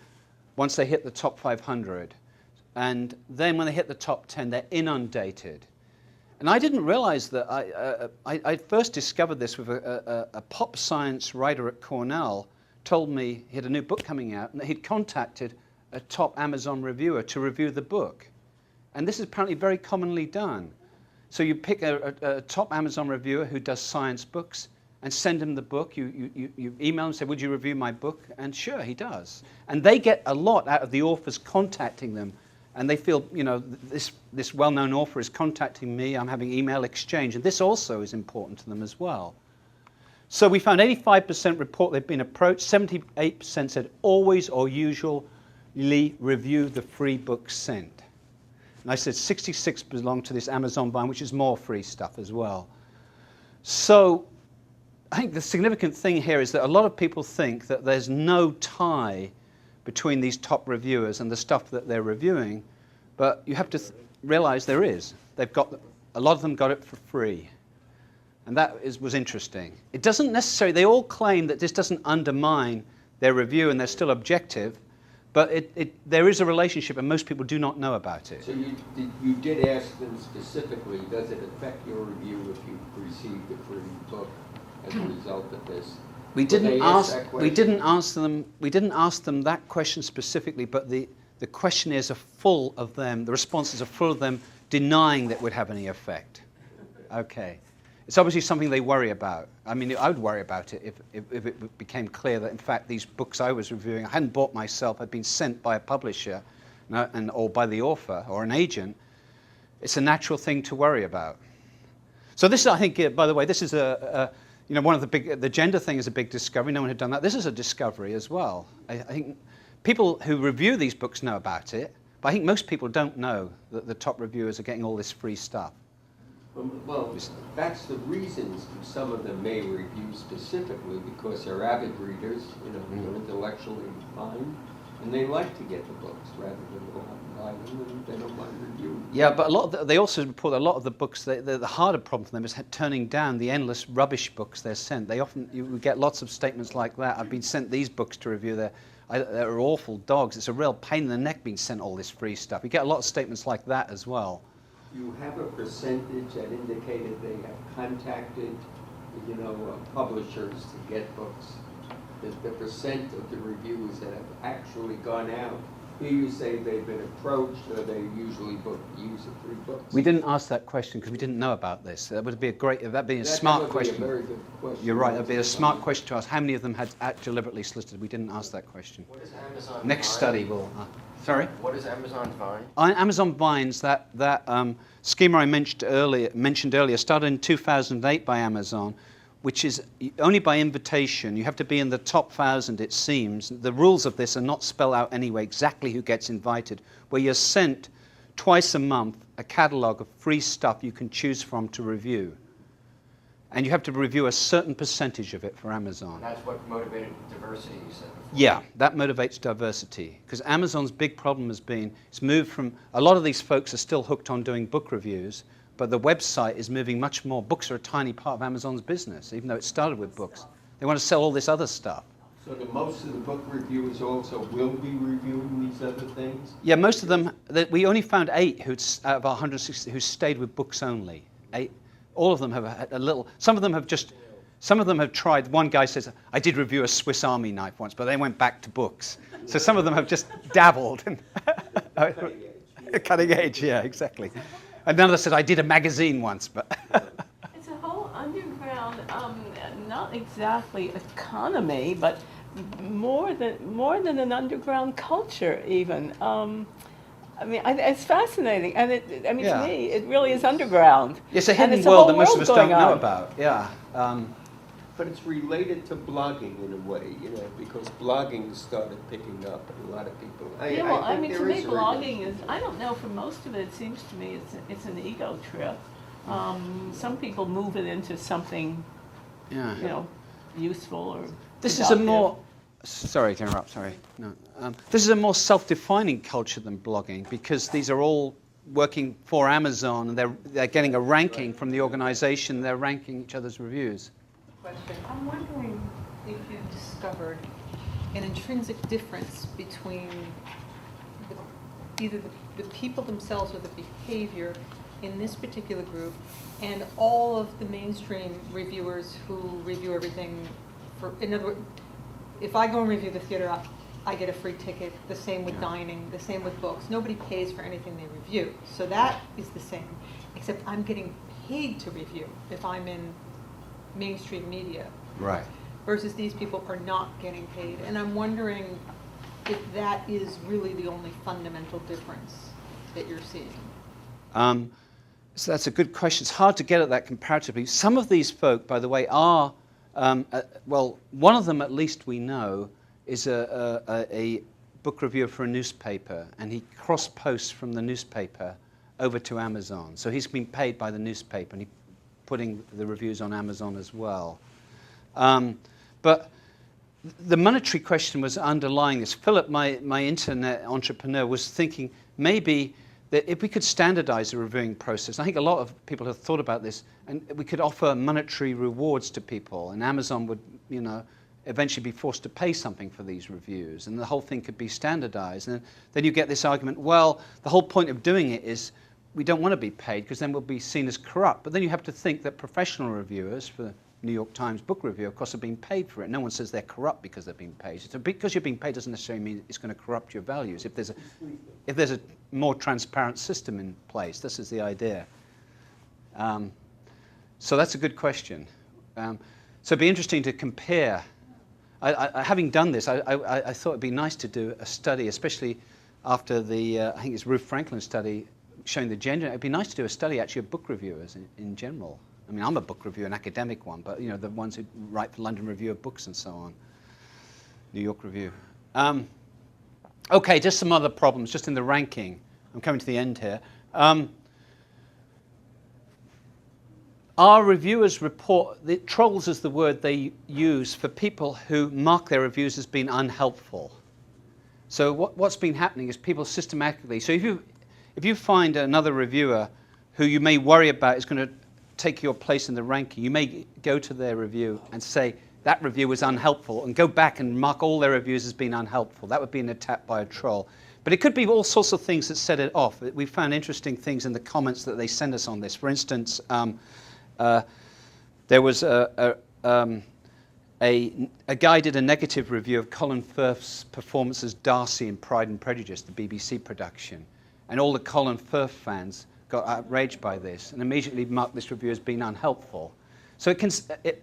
once they hit the top 500. And then when they hit the top 10, they're inundated. And I didn't realize that, I first discovered this with a pop science writer at Cornell told me he had a new book coming out and that he'd contacted a top Amazon reviewer to review the book. And this is apparently very commonly done. So you pick a top Amazon reviewer who does science books and send him the book. You email him and say, would you review my book? And sure, he does. And they get a lot out of the authors contacting them. And they feel, you know, this well-known author is contacting me. I'm having email exchange. And this also is important to them as well. So we found 85% report they've been approached. 78% said always or usually review the free book sent. And I said 66 belong to this Amazon Vine, which is more free stuff as well. So I think the significant thing here is that a lot of people think that there's no tie between these top reviewers and the stuff that they're reviewing, but you have to realize there is. They've got, a lot of them got it for free. And that was interesting. It doesn't necessarily, they all claim that this doesn't undermine their review and they're still objective, but there is a relationship and most people do not know about it. So you did ask them specifically, does it affect your review if you received a free book as a result of this? We didn't ask them that question specifically, but the questionnaires are full of them, the responses are full of them denying that it would have any effect. Okay. It's obviously something they worry about. I mean, I would worry about it if it became clear that, in fact, these books I was reviewing, I hadn't bought myself, had been sent by a publisher or by the author or an agent. It's a natural thing to worry about. So this, I think, by the way, this is you know, one of the gender thing is a big discovery. No one had done that. This is a discovery as well. I think people who review these books know about it, but I think most people don't know that the top reviewers are getting all this free stuff. Well, that's the reasons some of them may review specifically because they're avid readers, you know, they're intellectually refined, and they like to get the books rather than go out and buy them, and they don't mind reviewing. Yeah, but a lot of they also report a lot of the books, the harder problem for them is turning down the endless rubbish books they're sent. You get lots of statements like that. I've been sent these books to review. They're awful dogs. It's a real pain in the neck being sent all this free stuff. You get a lot of statements like that as well. You have a percentage that indicated they have contacted, you know, publishers to get books. The percent of the reviewers that have actually gone out. Here you say they've been approached, or they usually use of free books. We didn't ask that question because we didn't know about this. That would be a great, that'd be a smart question. That would be a very good question. You're right. That'd be a smart question to ask. How many of them had deliberately solicited? We didn't ask that question. What is Amazon Next Vine? study will. Sorry. What is Amazon Vine? Amazon Vines, that schema I mentioned earlier, started in 2008 by Amazon, which is only by invitation. You have to be in the top 1,000, it seems. The rules of this are not spelled out anyway, exactly who gets invited, where you're sent twice a month a catalog of free stuff you can choose from to review. And you have to review a certain percentage of it for Amazon. And that's what motivated diversity, you said before. Yeah, that motivates diversity. Because Amazon's big problem has been, it's moved from, a lot of these folks are still hooked on doing book reviews, but the website is moving much more. Books are a tiny part of Amazon's business, even though it started with books. They want to sell all this other stuff. So most of the book reviewers also will be reviewing these other things? Yeah, most of them, we only found 8 out of our 160 who stayed with books only. 8. All of them have had a little, some of them have tried. One guy says, I did review a Swiss Army knife once, but they went back to books. So some of them have just dabbled. Cutting edge, yeah, exactly. Another said, I did a magazine once, but. It's a whole underground, not exactly economy, but more than an underground culture even. I mean, it's fascinating, and to me, it really is underground. It's a hidden world that most of us don't know about. Yeah. But it's related to blogging in a way, you know, because blogging started picking up, and a lot of people. I mean, to me, blogging is. I don't know. For most of it, it seems to me it's an ego trip. Some people move it into something, you know, useful or. This is a more. sorry to interrupt, sorry. No. This is a more self-defining culture than blogging because these are all working for Amazon and they're getting a ranking from the organization, they're ranking each other's reviews. Question. I'm wondering if you've discovered an intrinsic difference between either the people themselves or the behavior in this particular group and all of the mainstream reviewers who review everything for, in other words, if I go and review the theater, I get a free ticket, the same with dining, the same with books. Nobody pays for anything they review. So that is the same, except I'm getting paid to review if I'm in mainstream media. Right. Versus these people are not getting paid. And I'm wondering if that is really the only fundamental difference that you're seeing. So that's a good question. It's hard to get at that comparatively. Some of these folk, by the way, are, well, one of them at least we know is a book reviewer for a newspaper, and he cross-posts from the newspaper over to Amazon. So he's been paid by the newspaper, and he's putting the reviews on Amazon as well. But the monetary question was underlying this. Philip, my internet entrepreneur, was thinking maybe that if we could standardize the reviewing process, I think a lot of people have thought about this, and we could offer monetary rewards to people, and Amazon would, you know, eventually be forced to pay something for these reviews, and the whole thing could be standardized. And then you get this argument, well, the whole point of doing it is we don't want to be paid because then we'll be seen as corrupt. But then you have to think that professional reviewers for the New York Times book review, of course, are being paid for it. No one says they're corrupt because they're being paid. So because you're being paid doesn't necessarily mean it's going to corrupt your values. If there's a more transparent system in place, this is the idea. So that's a good question. So it'd be interesting to compare. Having done this, I thought it'd be nice to do a study, especially after the, I think it's Ruth Franklin's study showing the gender. It'd be nice to do a study actually of book reviewers in general. I mean, I'm a book reviewer, an academic one, but you know, the ones who write for London Review of Books and so on, New York Review. Okay, just some other problems, just in the ranking. I'm coming to the end here. Our reviewers report, trolls is the word they use for people who mark their reviews as being unhelpful. So what's been happening is people systematically, so if you find another reviewer who you may worry about is going to take your place in the ranking, you may go to their review and say, that review was unhelpful, and go back and mark all their reviews as being unhelpful. That would be an attack by a troll. But it could be all sorts of things that set it off. We found interesting things in the comments that they send us on this. For instance, there was a guy did a negative review of Colin Firth's performance as Darcy in Pride and Prejudice, the BBC production. And all the Colin Firth fans got outraged by this and immediately marked this review as being unhelpful. So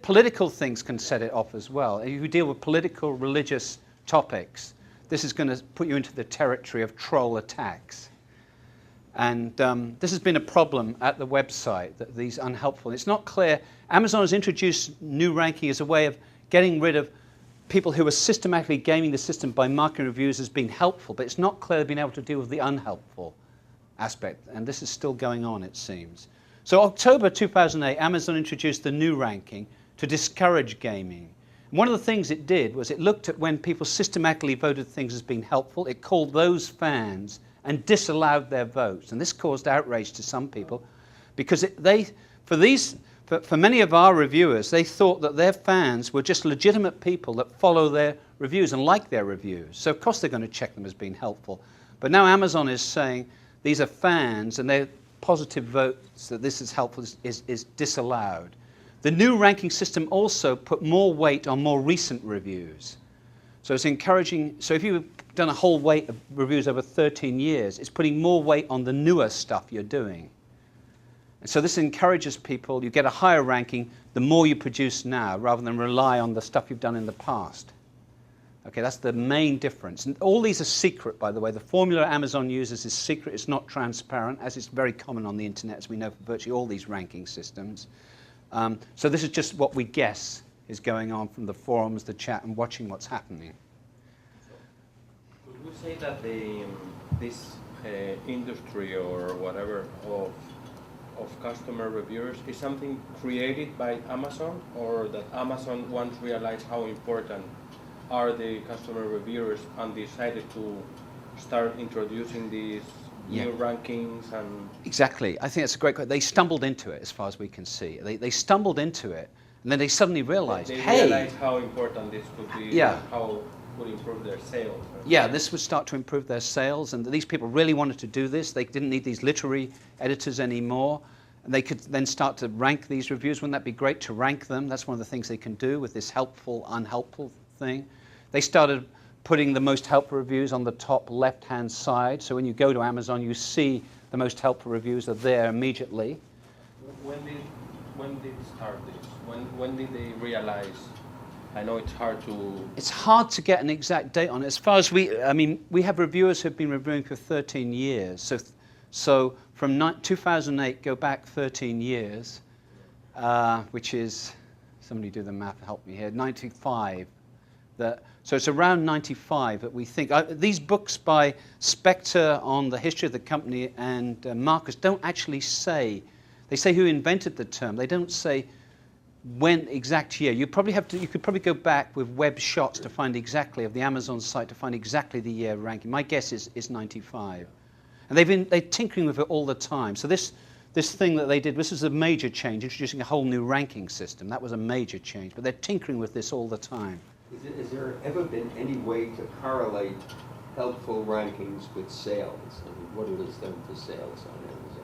political things can set it off as well. If you deal with political, religious topics, this is going to put you into the territory of troll attacks. And this has been a problem at the website, that these unhelpful. It's not clear. Amazon has introduced new ranking as a way of getting rid of people who are systematically gaming the system by marking reviews as being helpful, but it's not clear they've been able to deal with the unhelpful aspect, and this is still going on, it seems. So October 2008, Amazon introduced the new ranking to discourage gaming. And one of the things it did was it looked at when people systematically voted things as being helpful, it called those fans and disallowed their votes. And this caused outrage to some people because for many of our reviewers, they thought that their fans were just legitimate people that follow their reviews and like their reviews. So of course they're going to check them as being helpful. But now Amazon is saying these are fans and their positive votes that this is helpful is disallowed. The new ranking system also put more weight on more recent reviews. So it's encouraging, so if you've done a whole weight of reviews over 13 years, it's putting more weight on the newer stuff you're doing. And so this encourages people, you get a higher ranking the more you produce now, rather than rely on the stuff you've done in the past. Okay, that's the main difference. And all these are secret, by the way. The formula Amazon uses is secret, it's not transparent, as is very common on the internet, as we know for virtually all these ranking systems. So this is just what we guess is going on from the forums, the chat, and watching what's happening. Could we say that this industry or whatever of customer reviewers is something created by Amazon, or that Amazon once realized how important are the customer reviewers and decided to start introducing these new rankings and... Exactly. I think that's a great question. They stumbled into it, as far as we can see. They stumbled into it, and then they suddenly realized, they hey... realized how important this could be, Yeah. and how would improve their sales. Yeah, this would start to improve their sales, and these people really wanted to do this. They didn't need these literary editors anymore, and they could then start to rank these reviews. Wouldn't that be great to rank them? That's one of the things they can do with this helpful, unhelpful thing. They started putting the most helpful reviews on the top left-hand side, so when you go to Amazon, you see the most helpful reviews are there immediately. When did start this? When did they realize? I know it's hard to... It's hard to get an exact date on it. As far as we have reviewers who've been reviewing for 13 years. So from 2008, go back 13 years, which is, somebody do the math, help me here, 95. So it's around 95 that we think. These books by Spector on the history of the company and Marcus don't actually say, they say who invented the term. They don't say when exact year. You could probably go back with web shots to find exactly, of the Amazon site, to find exactly the year ranking. My guess is 95. And they're tinkering with it all the time. So this thing that they did, this was a major change, introducing a whole new ranking system. That was a major change, but they're tinkering with this all the time. Has there ever been any way to correlate helpful rankings with sales? I mean, what it has done for sales on Amazon?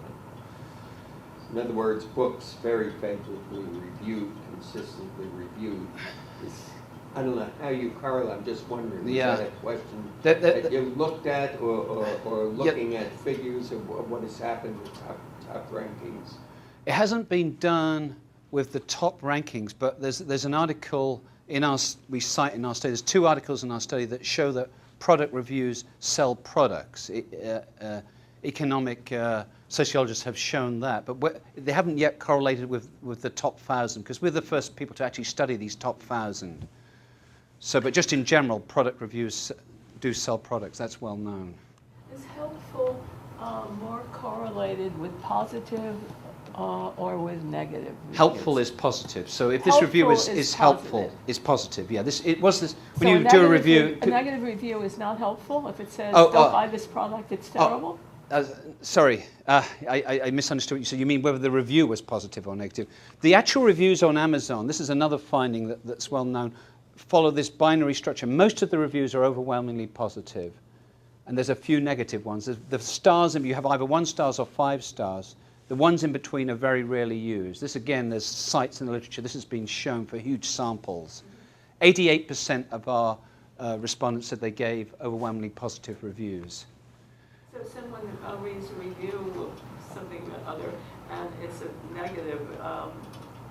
In other words, books very favorably reviewed, consistently reviewed. I don't know how you correlate. I'm just wondering. Is that a question that you looked at, or looking at figures of what has happened with top rankings? It hasn't been done with the top rankings, but there's an article we cite in our study. There's 2 articles in our study that show that product reviews sell products. Economic sociologists have shown that, but they haven't yet correlated with the top 1,000, because we're the first people to actually study these top 1,000. So, but just in general, product reviews do sell products. That's well known. Is helpful more correlated with positive or with negative reviews? Helpful is positive. So if this review is helpful, it's positive. Yeah, when So you do a review... A negative review is not helpful? If it says, don't buy this product, it's terrible? Sorry, I misunderstood what you said. You mean whether the review was positive or negative. The actual reviews on Amazon, this is another finding that's well known, follow this binary structure. Most of the reviews are overwhelmingly positive, and there's a few negative ones. The stars, you have either 1 stars or 5 stars. The ones in between are very rarely used. This, again, there's sites in the literature. This has been shown for huge samples. 88% of our respondents said they gave overwhelmingly positive reviews. So someone reads a review of something or other, and it's a negative,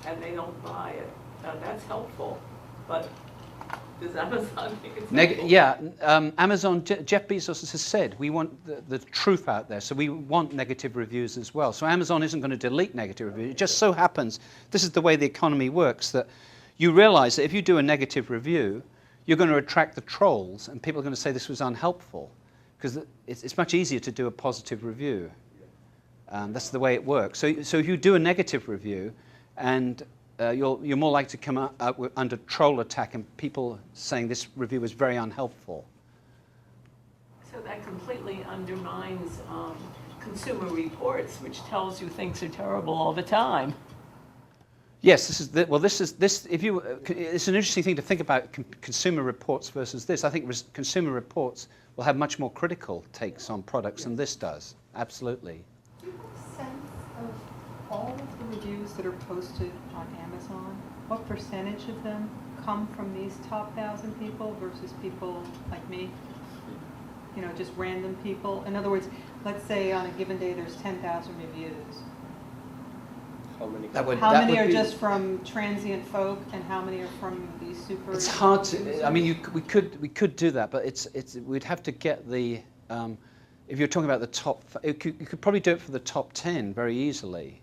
and they don't buy it. That's helpful, but does Amazon think it's helpful? Yeah, Amazon, Jeff Bezos has said, we want the truth out there, so we want negative reviews as well. So Amazon isn't going to delete negative reviews. It just so happens, this is the way the economy works, that you realize that if you do a negative review, you're going to attract the trolls, and people are going to say this was unhelpful, because it's much easier to do a positive review. That's the way it works. So if you do a negative review, and you're more likely to come out under troll attack and people saying this review was very unhelpful. So that completely undermines Consumer Reports, which tells you things are terrible all the time. Yes, it's an interesting thing to think about Consumer Reports versus this. I think Consumer Reports will have much more critical takes on products than this does. Absolutely. Do you have a sense of all of the reviews that are posted on Amazon? What percentage of them come from these top 1,000 people versus people like me? You know, just random people. In other words, let's say on a given day there's 10,000 reviews. How many are just from transient folk, and how many are from these super? It's hard to. I mean, we could do that, but we'd have to get the. If you're talking about the top, you could probably do it for the top 10 very easily.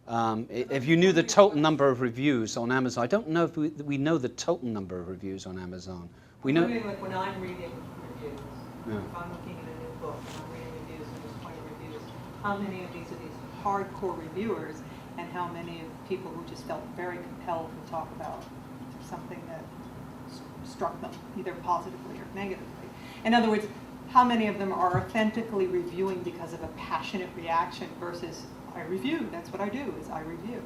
If you knew the total number of reviews on Amazon, I don't know if we know the total number of reviews on Amazon. We know. Like when I'm reading reviews, Yeah. if I'm looking at a new book and I'm reading reviews and there's 20 reviews, how many of these are these hardcore reviewers, and how many of people who just felt very compelled to talk about something that struck them, either positively or negatively. In other words, how many of them are authentically reviewing because of a passionate reaction versus I review, that's what I do, is I review.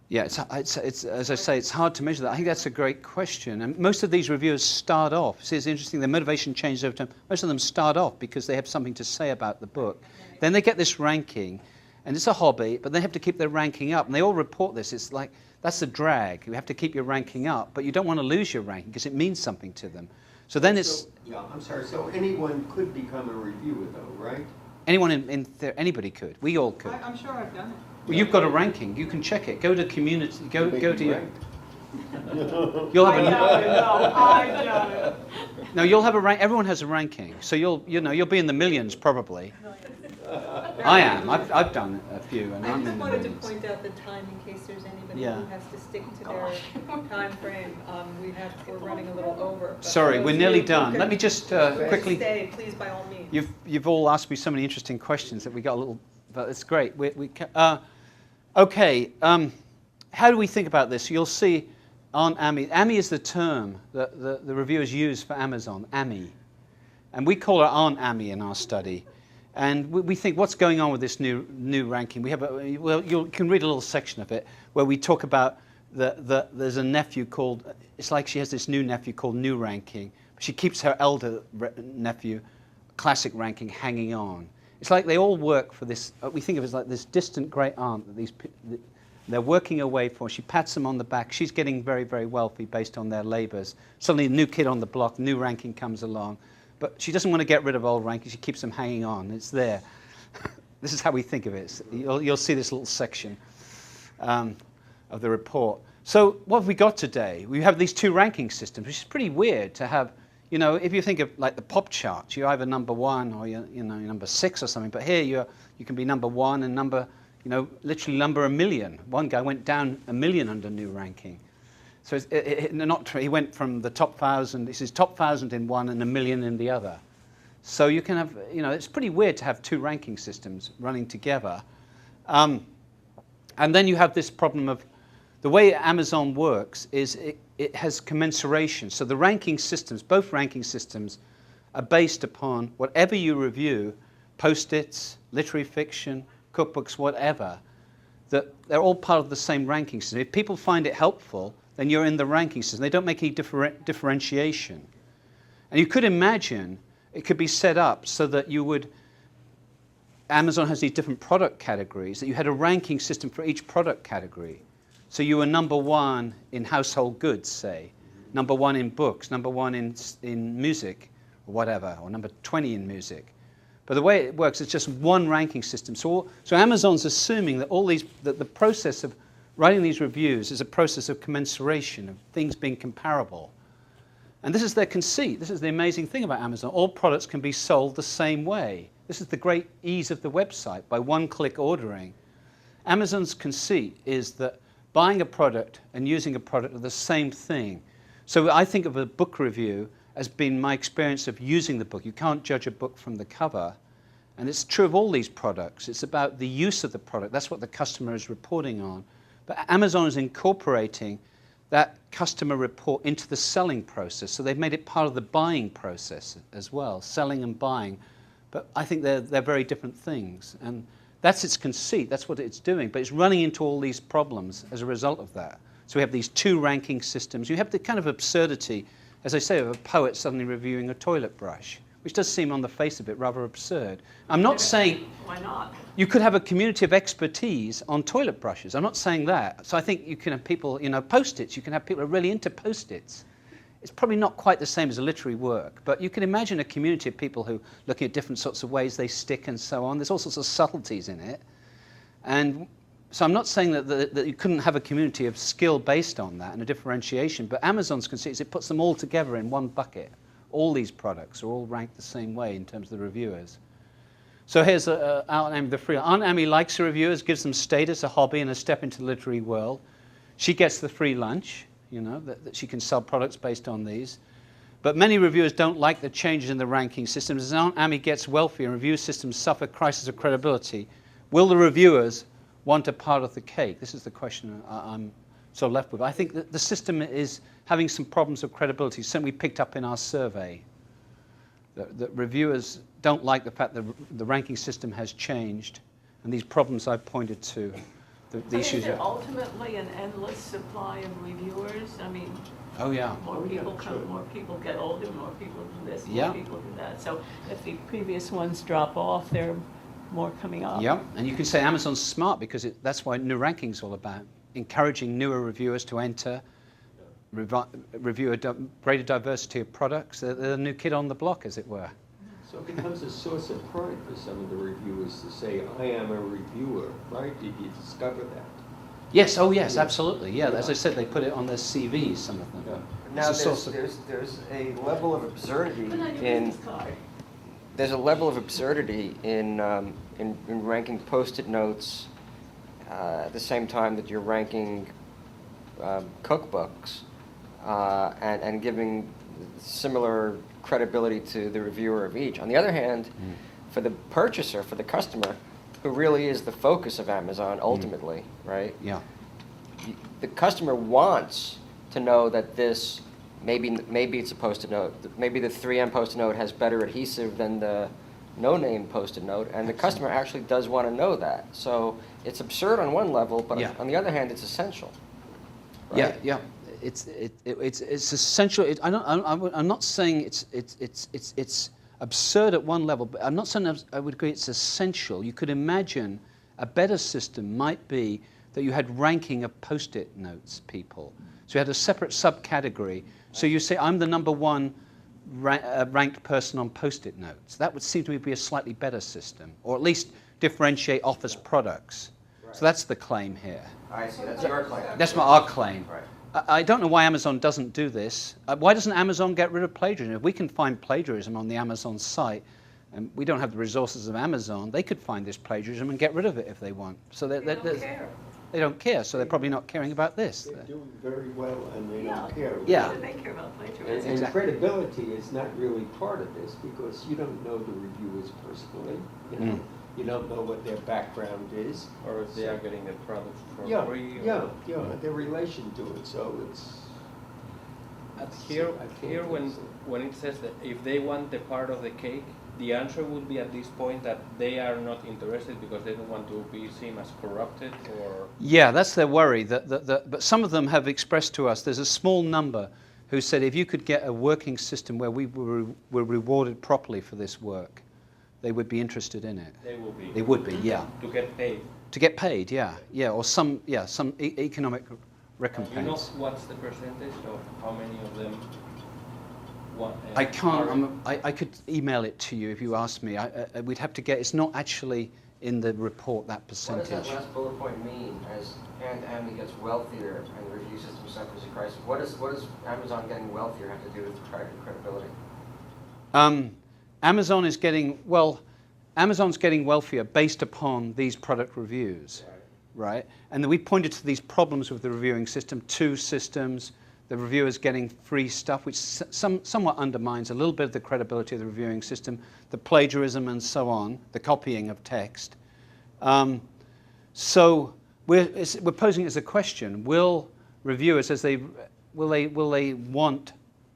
Yeah, it's, as I say, it's hard to measure that. I think that's a great question. And most of these reviewers start off, see, it's interesting, their motivation changes over time. Most of them start off because they have something to say about the book. Then they get this ranking, and it's a hobby, but they have to keep their ranking up. And they all report this. It's like, that's a drag. You have to keep your ranking up, but you don't want to lose your ranking because it means something to them. So then it's... Yeah, I'm sorry, so anyone could become a reviewer though, right? Anyone anybody could. We all could. I'm sure I've done it. Well, you've got a ranking. You can check it. Go to community. Go Make to it your. ranked. You'll have I've done it. No, you'll have a rank. Everyone has a ranking, so you'll be in the millions probably. I am. I've done a few, and I I'm just in the wanted to millions. point out the time in case there's anybody Yeah. who has to stick to their time frame. We're running a little over. but Sorry, those we're who nearly done. could Let me just quickly. Stay, please, by all means. You've all asked me so many interesting questions that we got a little, but it's great. Okay. How do we think about this? You'll see on AMI. AMI is the term that the reviewers use for Amazon. AMI, and we call it Aunt AMI in our study. And we think, what's going on with this new ranking? We have you can read a little section of it where we talk about there's a nephew called. It's like she has this new nephew called New Ranking. She keeps her elder nephew, Classic Ranking, hanging on. It's like they all work for this. We think of it as like this distant great aunt that they're working away for. She pats them on the back. She's getting very, very wealthy based on their labors. Suddenly, a new kid on the block, New Ranking comes along. But she doesn't want to get rid of old ranking. She keeps them hanging on. It's there. This is how we think of it. You'll see this little section of the report. So what have we got today? We have these two ranking systems, which is pretty weird to have. You know, if you think of like the pop charts, you're either number one or you're number 6 or something. But here you can be number 1 and literally number 1 million. One guy went down 1 million under New Ranking. So he went from the top 1,000. This is top 1,000 in one and 1 million in the other. So you can have, it's pretty weird to have two ranking systems running together. And then you have this problem of the way Amazon works is it has commensuration. So the ranking systems, both ranking systems, are based upon whatever you review, post-its, literary fiction, cookbooks, whatever, that they're all part of the same ranking system. If people find it helpful, then you're in the ranking system. They don't make any differentiation. And you could imagine it could be set up so that Amazon has these different product categories, that you had a ranking system for each product category. So you were number 1 in household goods, say, number 1 in books, number 1 in music, or whatever, or number 20 in music. But the way it works, it's just one ranking system. So Amazon's assuming that that the process of writing these reviews is a process of commensuration, of things being comparable. And this is their conceit. This is the amazing thing about Amazon. All products can be sold the same way. This is the great ease of the website, by one-click ordering. Amazon's conceit is that buying a product and using a product are the same thing. So I think of a book review as being my experience of using the book. You can't judge a book from the cover. And it's true of all these products. It's about the use of the product. That's what the customer is reporting on. But Amazon is incorporating that customer report into the selling process. So they've made it part of the buying process as well, selling and buying. But I think they're very different things. And that's its conceit. That's what it's doing. But it's running into all these problems as a result of that. So we have these two ranking systems. You have the kind of absurdity, as I say, of a poet suddenly reviewing a toilet brush, which does seem on the face of it rather absurd. I'm not saying... Why not? You could have a community of expertise on toilet brushes. I'm not saying that. So I think you can have people, post-its. You can have people who are really into post-its. It's probably not quite the same as a literary work, but you can imagine a community of people who are looking at different sorts of ways they stick and so on. There's all sorts of subtleties in it. And so I'm not saying that you couldn't have a community of skill based on that and a differentiation, but Amazon's conceit is it puts them all together in one bucket. All these products are all ranked the same way in terms of the reviewers. So here's Aunt Amy the free. Aunt Amy likes her reviewers, gives them status, a hobby, and a step into the literary world. She gets the free lunch, that she can sell products based on these. But many reviewers don't like the changes in the ranking systems. As Aunt Amy gets wealthier and review systems suffer crisis of credibility, will the reviewers want a part of the cake? This is the question I'm sort of left with. I think that the system is having some problems of credibility. Certainly we picked up in our survey that reviewers don't like the fact that the ranking system has changed, and these problems I've pointed to, the issues. Is there ultimately an endless supply of reviewers? I mean, Oh yeah. more people come, more people get older, more people do this, Yeah. more people do that. So if the previous ones drop off, there are more coming up. Yeah, and you can say Amazon's smart because that's why new ranking's all about, encouraging newer reviewers to enter, review a greater diversity of products. They're the new kid on the block, as it were. So it becomes a source of pride for some of the reviewers to say, I am a reviewer, right? Did you discover that? Yes, oh yes, absolutely. Yeah, as I said, they put it on their CVs, some of them. Yeah. Now, It's a source of- there's a level of absurdity Put on your in business card. there's a level of absurdity in ranking Post-it notes at the same time that you're ranking cookbooks and giving similar credibility to the reviewer of each. On the other hand, for the purchaser, for the customer, who really is the focus of Amazon ultimately, right? Yeah. The customer wants to know that this, maybe it's a Post-it note, maybe the 3M Post-it note has better adhesive than the no-name Post-it note, and the customer actually does want to know that. So it's absurd on one level, but Yeah. on the other hand, it's essential. Right? Yeah, yeah. It's essential. I'm not saying it's absurd at one level, but I'm not saying I would agree it's essential. You could imagine a better system might be that you had ranking of Post-it notes people. So you had a separate subcategory. So you say, I'm the number one ranked person on Post-it notes. That would seem to me to be a slightly better system, or at least differentiate Office products. So that's the claim here. I see, that's your claim. That's our claim. Right. I don't know why Amazon doesn't do this. Why doesn't Amazon get rid of plagiarism? If we can find plagiarism on the Amazon site, and we don't have the resources of Amazon, they could find this plagiarism and get rid of it if they want. So They don't care. They don't care, so they're probably not caring about this. They're doing very well and they Yeah. don't care. Yeah. What do they care about And, plagiarism? and credibility is not really part of this because you don't know the reviewers personally. You know, you don't know what their background is. Or if they are getting the products for Yeah, free. yeah, yeah, their relation to it. So it's. Here, I can't here think so. when it says that if they want the part of the cake, the answer would be at this point that they are not interested because they don't want to be seen as corrupted or. Yeah, that's their worry. But some of them have expressed to us, there's a small number who said if you could get a working system where we were rewarded properly for this work, they would be interested in it. They will be. They would be, yeah. To get paid. To get paid, yeah, or some economic recompense. You know what's the percentage of how many of them want? I can't. I could email it to you if you asked me. We'd have to get. It's not actually in the report that What does that percentage. last bullet point mean? As Amazon gets wealthier and the review system suffers a crisis, what does Amazon getting wealthier have to do with credibility? Amazon is getting Amazon's getting wealthier based upon these product reviews, right? And then we pointed to these problems with the reviewing system, 2 systems, the reviewers getting free stuff, which somewhat undermines a little bit of the credibility of the reviewing system, the plagiarism and so on, the copying of text. So we're posing it as a question: will reviewers, will they want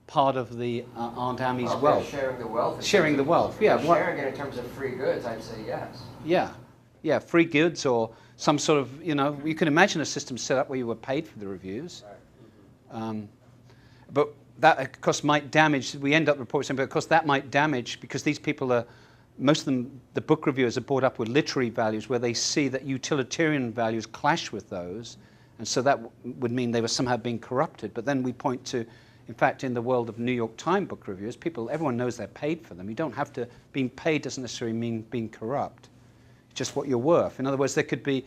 part of the Aunt Amy's wealth? Sharing the wealth. Sharing the wealth, yeah. Sharing it in terms of free goods, I'd say yes. Yeah, free goods or some sort of, you can imagine a system set up where you were paid for the reviews. But that, of course, might damage, we end up reporting, but of course that might damage, because these people are, most of them, the book reviewers are brought up with literary values where they see that utilitarian values clash with those, and so that would mean they were somehow being corrupted. But then we point to, in fact, in the world of New York Times book reviewers, everyone knows they're paid for them. You don't have to, being paid doesn't necessarily mean being corrupt. It's just what you're worth. In other words, there could be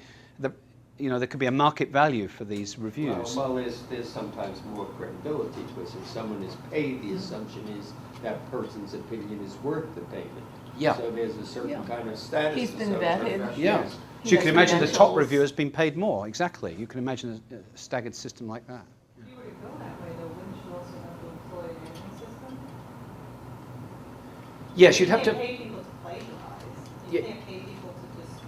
there could be a market value for these reviews. Well, there's sometimes more credibility because if someone is paid, the assumption is that person's opinion is worth the payment. Yeah. So there's a certain kind of status. He's been associated. vetted. Yeah. Yes. So you can imagine the top credentials. reviewer's been paid more. Exactly. You can imagine a staggered system like that. If you were to go that way, though, wouldn't you also have to employ a rating system? Yes, you'd have You to. can't pay people to plagiarize. Yeah. You can't pay people to just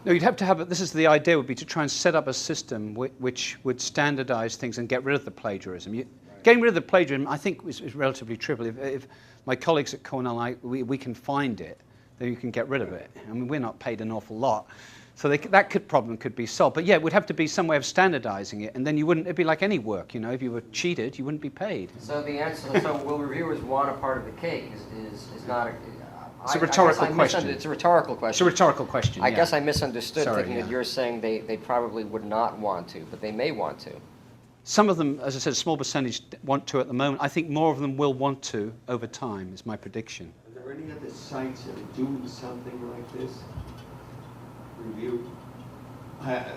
No, you'd have to have, this is the idea, would be to try and set up a system which would standardize things and get rid of the plagiarism. Getting rid of the plagiarism, I think, is relatively trivial. If my colleagues at Cornell, we can find it, then you can get rid of it. I mean, we're not paid an awful lot. So that problem could be solved. But yeah, it would have to be some way of standardizing it, and then you wouldn't, it'd be like any work, you know, if you were cheated, you wouldn't be paid. So the answer, so will reviewers want a part of the cake is not a... It's a rhetorical question. It's a rhetorical question. It's a rhetorical question, I guess I misunderstood, Sorry, thinking that you're saying they probably would not want to, but they may want to. Some of them, as I said, a small percentage want to at the moment. I think more of them will want to over time, is my prediction. Are there any other sites that do something like this? Review?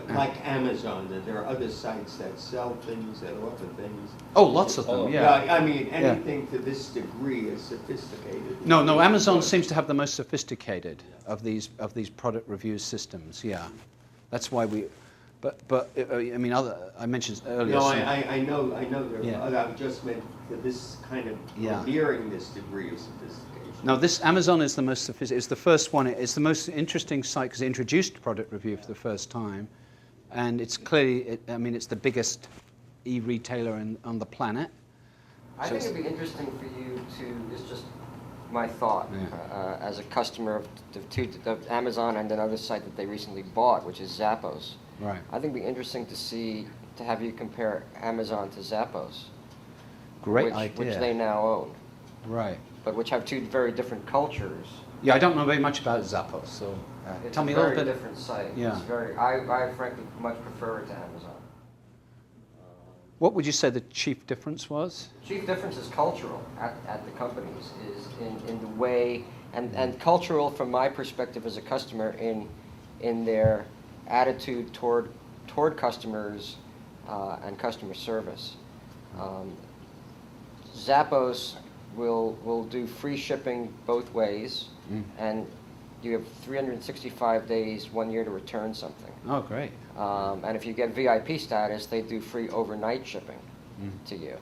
Like Amazon, that there are other sites that sell things, that offer things. Oh, lots of them, yeah. I mean, anything to this degree is sophisticated. No, Amazon seems to have the most sophisticated of these product review systems, yeah. That's why we, but I mean, I mentioned earlier. No, I know there Yeah. are other, I just meant for this kind of, nearing this degree of sophistication. No, this Amazon is the most sophisticated. It's the first one. It's the most interesting site because it introduced product review for the first time, and it's clearly. I mean, it's the biggest e-retailer on the planet. I think it'd be interesting for you to. It's just my thought as a customer of Amazon and another site that they recently bought, which is Zappos. Right. I think it'd be interesting to have you compare Amazon to Zappos. Great idea. Which they now own. Right. But which have two very different cultures. Yeah, I don't know very much about Zappos, so tell me a little bit. It's a very different site. Yeah. It's very. I frankly much prefer it to Amazon. What would you say the chief difference was? Chief difference is cultural at the companies, is in the way, and cultural from my perspective as a customer in their attitude toward customers and customer service. Zappos will do free shipping both ways, and you have 365 days, 1 year to return something. Oh, great. And if you get VIP status, they do free overnight shipping to you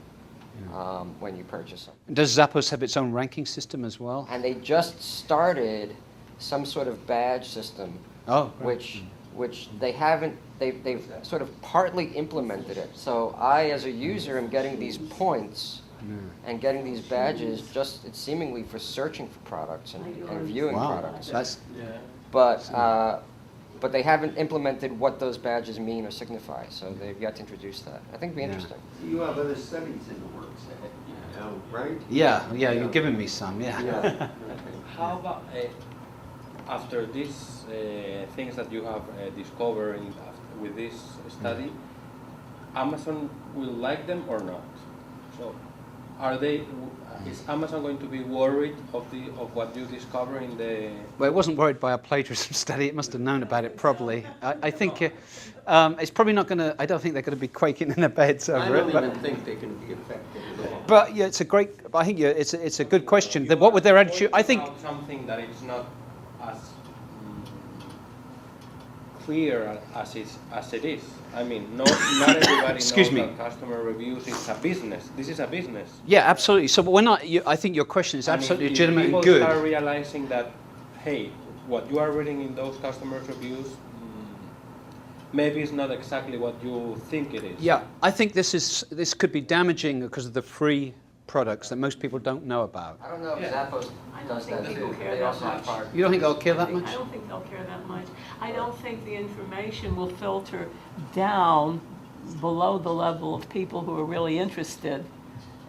when you purchase them. Does Zappos have its own ranking system as well? And they just started some sort of badge system, which they haven't. They've sort of partly implemented it. So I, as a user, am getting these points and getting these badges just it's seemingly for searching for products and viewing products. But they haven't implemented what those badges mean or signify, so they've yet to introduce that. I think it'd be interesting. You have other studies in the works, right? Yeah, you're giving me some, yeah. How about after these things that you have discovered with this study, Amazon will like them or not? So, is Amazon going to be worried of what you discover in the? Well, it wasn't worried by a plagiarism study. It must have known about it probably. I think it's probably not going to. I don't think they're going to be quaking in their beds over it. I don't even think they can be affected at all. But yeah, it's a great. I think it's a good question. What would their attitude? I think something that it's not as clear as it is. I mean, not everybody knows that customer reviews is a business. This is a business. Yeah, absolutely. So we're not. I think your question is absolutely legitimate and good. People are realizing that, hey, what you are reading in those customer reviews, maybe it's not exactly what you think it is. Yeah, I think this could be damaging because of the free products that most people don't know about. I don't know if Zappos does that too. They also have part. You don't think they'll care that much? I don't think they'll care that much. I don't think the information will filter down below the level of people who are really interested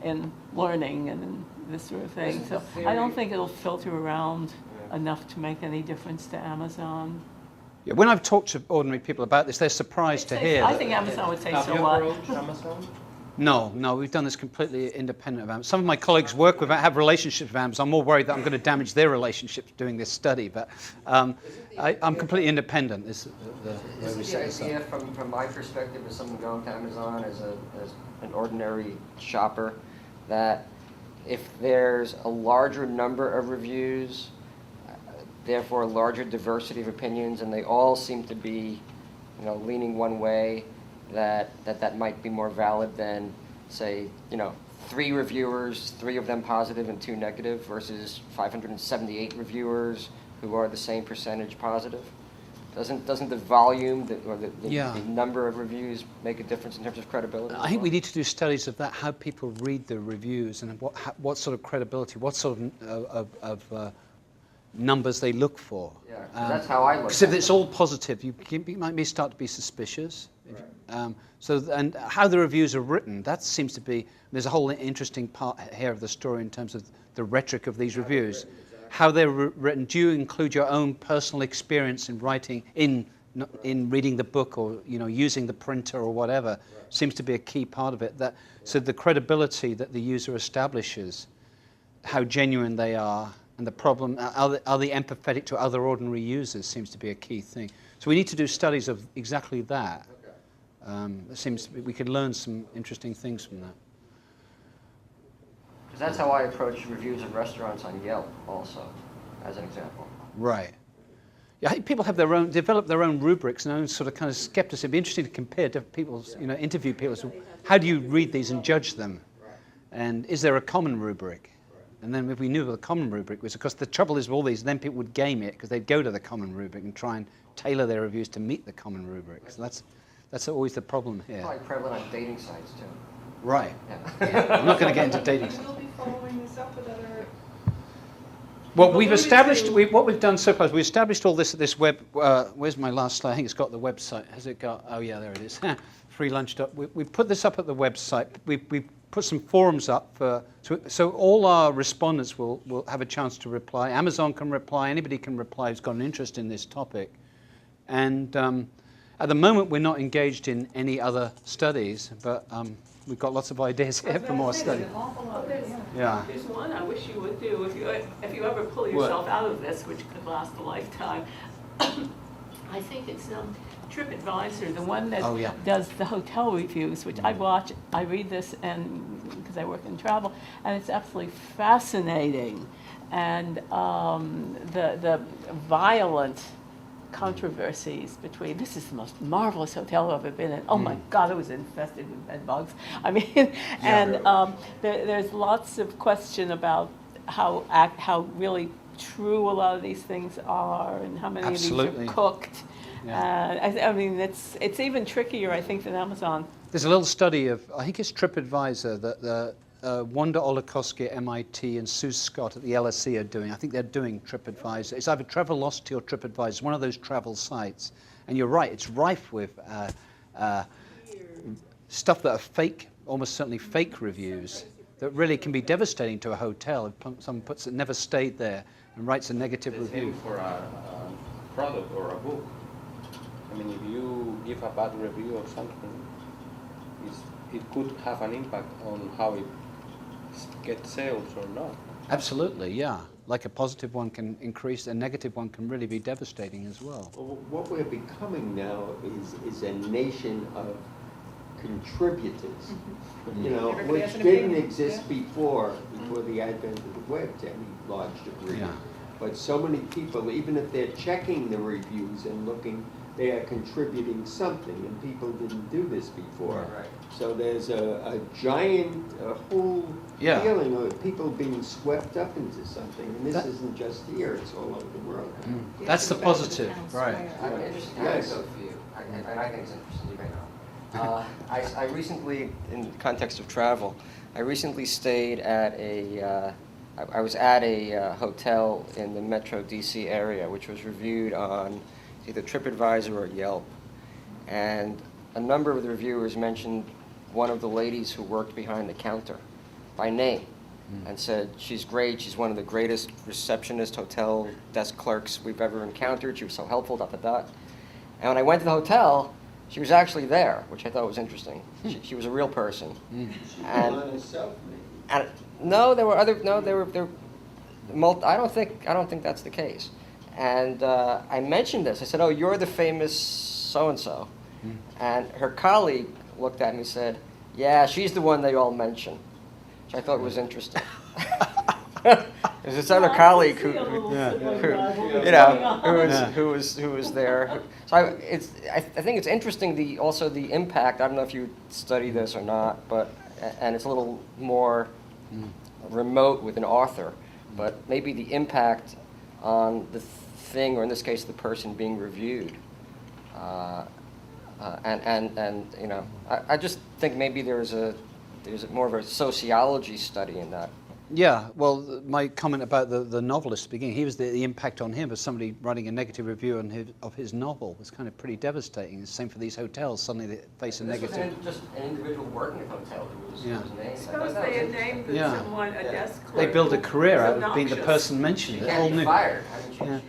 in learning and in this sort of thing. So I don't think it'll filter around enough to make any difference to Amazon. Yeah, when I've talked to ordinary people about this, they're surprised to hear. I think Amazon would say so what. Have you approached Amazon? No, we've done this completely independent of Amazon. Some of my colleagues have relationships with Amazon. I'm more worried that I'm going to damage their relationships doing this study, but I'm completely independent. This is the idea from my perspective as someone going to Amazon as an ordinary shopper, that if there's a larger number of reviews, therefore a larger diversity of opinions, and they all seem to be, leaning one way, that might be more valid than, say, 3 reviewers, 3 of them positive and 2 negative, versus 578 reviewers who are the same percentage positive. Doesn't the volume or Yeah. the number of reviews make a difference in terms of credibility? I think we need to do studies of that, how people read the reviews and what sort of credibility, what sort of numbers they look for. Yeah, 'cause that's how I look Because if at it's it. all positive, you might start to be suspicious. And how the reviews are written, that seems to be, there's a whole interesting part here of the story in terms of the rhetoric of these reviews. How they're written. Do you include your own personal experience in writing, in reading the book, or using the printer or whatever? Seems to be a key part of it. So the credibility that the user establishes, how genuine they are, and the problem, are they empathetic to other ordinary users, seems to be a key thing. So we need to do studies of exactly that. It seems to be, we could learn some interesting things from that. Because that's how I approach reviews of restaurants on Yelp also, as an example. Right. Yeah, I think people have develop their own rubrics and own sort of kind of skepticism. It'd be interesting to compare different people's, interview people. So how do you read these and judge them? And is there a common rubric? And then if we knew what the common rubric was, of course the trouble is with all these, then people would game it because they'd go to the common rubric and try and tailor their reviews to meet the common rubric. So that's always the problem here. Probably prevalent on dating sites too. Right. Yeah. I'm not going to get into dating. You will be following this up with other. Well, we've established, what we've done so far is we established all this at this web, where's my last slide? I think it's got the website. Has it got, oh yeah, there it is. Free lunch. We put this up at the website. We put some forums up so all our respondents will have a chance to reply. Amazon can reply, anybody can reply who's got an interest in this topic. And at the moment we're not engaged in any other studies, but we've got lots of ideas here for more study. Yeah. There's one I wish you would do if you ever pull yourself out of this, which could last a lifetime. I think it's TripAdvisor, the one that does the hotel reviews, which I watch. I read this because I work in travel, and it's absolutely fascinating. And the violent controversies between, this is the most marvelous hotel I've ever been in. Oh my God, it was infested with bed bugs. I mean, there's lots of question about how really true a lot of these things are, and how many of these are cooked. I mean, it's even trickier, I think, than Amazon. There's a little study of, I think it's TripAdvisor, that Wanda Olakowski at MIT and Sue Scott at the LSE are doing. I think they're doing TripAdvisor. It's either Travelocity or TripAdvisor. It's one of those travel sites. And you're right, it's rife with stuff that are fake, almost certainly fake reviews, that really can be devastating to a hotel if someone puts it, never stayed there, and writes a negative review. For a product or a book. I mean, if you give a bad review of something, it could have an impact on how it gets sales or not. Absolutely, yeah. Like a positive one can increase, a negative one can really be devastating as well. Well, what we're becoming now is a nation of contributors, Everybody has which an didn't opinion, exist before the advent of the web to any large degree. Yeah. But so many people, even if they're checking the reviews and looking, they are contributing something, and people didn't do this before. Right. So there's a giant, whole feeling of people being swept up into something, and this isn't just here, it's all over the world. That's the positive, right. I have an interesting anecdote for you, and I think it's interesting, you may know. I recently, in the context of travel, I recently stayed at I was at a hotel in the Metro DC area, which was reviewed on either TripAdvisor or Yelp. And a number of the reviewers mentioned one of the ladies who worked behind the counter by name and said, she's great, she's one of the greatest receptionist hotel desk clerks we've ever encountered, she was so helpful, And when I went to the hotel, she was actually there, which I thought was interesting. She was a real person. And no, there were other. No, there were. I don't think that's the case. And I mentioned this. I said, "Oh, you're the famous so and so," and her colleague looked at me and said, "Yeah, she's the one they all mention," which I thought was interesting. There's this other colleague who was there. So I think it's interesting the impact. I don't know if you study this or not, and it's a little more remote with an author, but maybe the impact on the thing, or in this case, the person being reviewed. And you know, I just think maybe there's more of a sociology study in that. Yeah, well, my comment about the novelist at the beginning, he was the impact on him of somebody writing a negative review of his novel was kind of pretty devastating. It's the same for these hotels, suddenly they face a negative. This was just an individual working at a hotel who was, Yeah. whose name. Suppose they had named Yeah. someone a desk They clerk. build a career who was out of being the obnoxious. person mentioned. She A whole can't be new- fired. Haven't you? Yeah.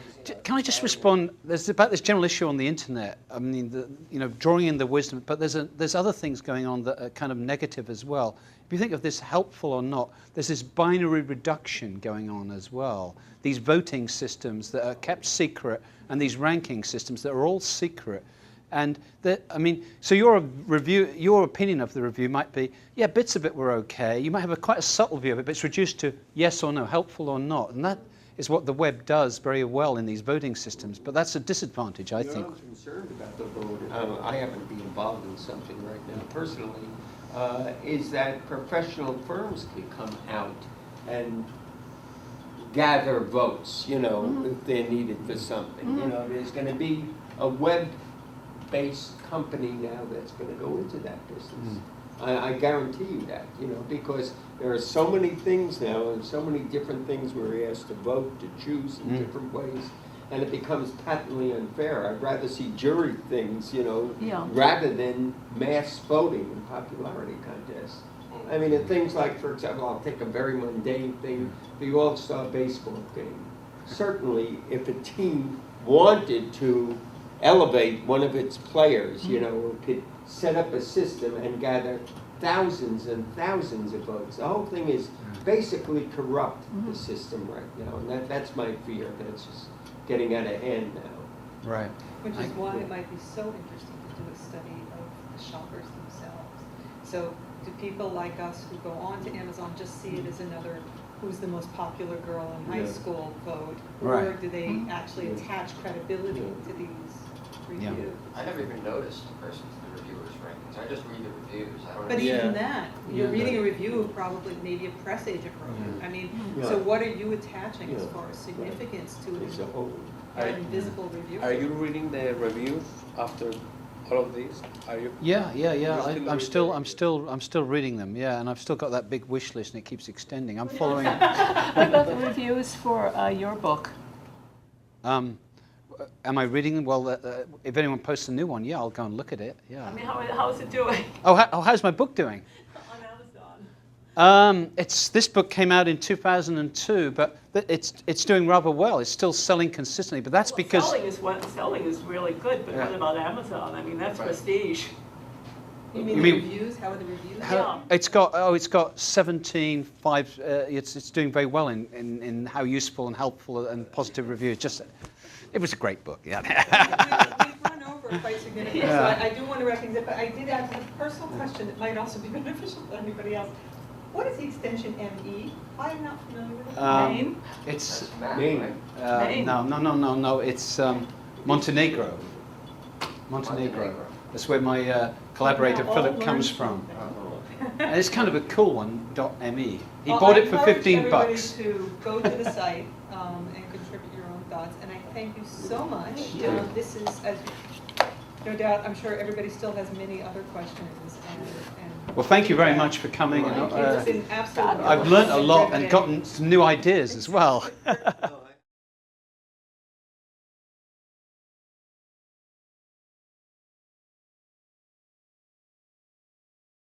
Can I just respond? There's about this general issue on the internet. I mean, drawing in the wisdom, but there's other things going on that are kind of negative as well. If you think of this helpful or not, there's this binary reduction going on as well. These voting systems that are kept secret, and these ranking systems that are all secret. And so your opinion of the review might be, yeah, bits of it were okay. You might have quite a subtle view of it, but it's reduced to yes or no, helpful or not, and that is what the web does very well in these voting systems. But that's a disadvantage, I think. I'm concerned about the vote. I happen to be involved in something right now personally. Is that professional firms can come out and gather votes, you know, if they're needed for something. You know, there's going to be a web-based company now that's going to go into that business. I guarantee you that, you know, because there are so many things now and so many different things we're asked to vote, to choose in different ways, and it becomes patently unfair. I'd rather see jury things, you know, Yeah. rather than mass voting and popularity contests. I mean, and things like, for example, I'll take a very mundane thing, the All-Star baseball game. Certainly, if a team wanted to elevate one of its players, you know, could set up a system and gather thousands and thousands of votes. The whole thing is basically corrupt, the system right now, and that's my fear, that it's just getting out of hand now. Right. Which is why it might be so interesting to do a study of the shoppers themselves. So do people like us who go on to Amazon just see it as another who's the most popular girl in high Yeah. school vote? Or Right. do they actually attach credibility to these Yeah. reviews? I never even noticed the person to the reviewers' rankings. I just read the reviews. I don't But know. even that, you're Yeah. reading a review of probably maybe a press agent wrote it. I mean, so Yeah. what are you attaching as Yeah. far as significance to It's a an whole, invisible review? Are you reading the reviews after all of this? Are you? Yeah. You're I'm still reading them. Yeah, and I've still got that big wish list, and it keeps extending. I'm following. What about the reviews for your book? Am I reading them? Well, if anyone posts a new one, yeah, I'll go and look at it. I Yeah. mean, how is it doing How's my book doing? on Amazon? This book came out in 2002, but it's doing rather well. It's still selling consistently, but that's because Selling is really good, but what about Amazon? I mean, that's prestige. You mean You the mean- reviews? How are the reviews? Yeah. it's got 17.5. It's doing very well in how useful and helpful and positive reviews. It was a great book. Yeah. We've run over quite significantly, so Yeah. I do want to recognize it, but I did ask a personal question that might also be beneficial to anybody else. What is the extension ME? I'm not familiar with it. Name? It's That's Matt, Maine. right? Maine. no. It's Montenegro. Montenegro. That's where my collaborator Now all Philip learned comes from. something. And it's kind of a cool one. .me. He Well, bought I it for encourage 15 everybody bucks. to go to the site and contribute your own thoughts, and I thank you so much. This is, as no doubt, I'm sure everybody still has many other questions. And Well, thank you very much for coming. Thank and, you. It's been absolutely I've learnt a lot and riveting. gotten some new ideas as well.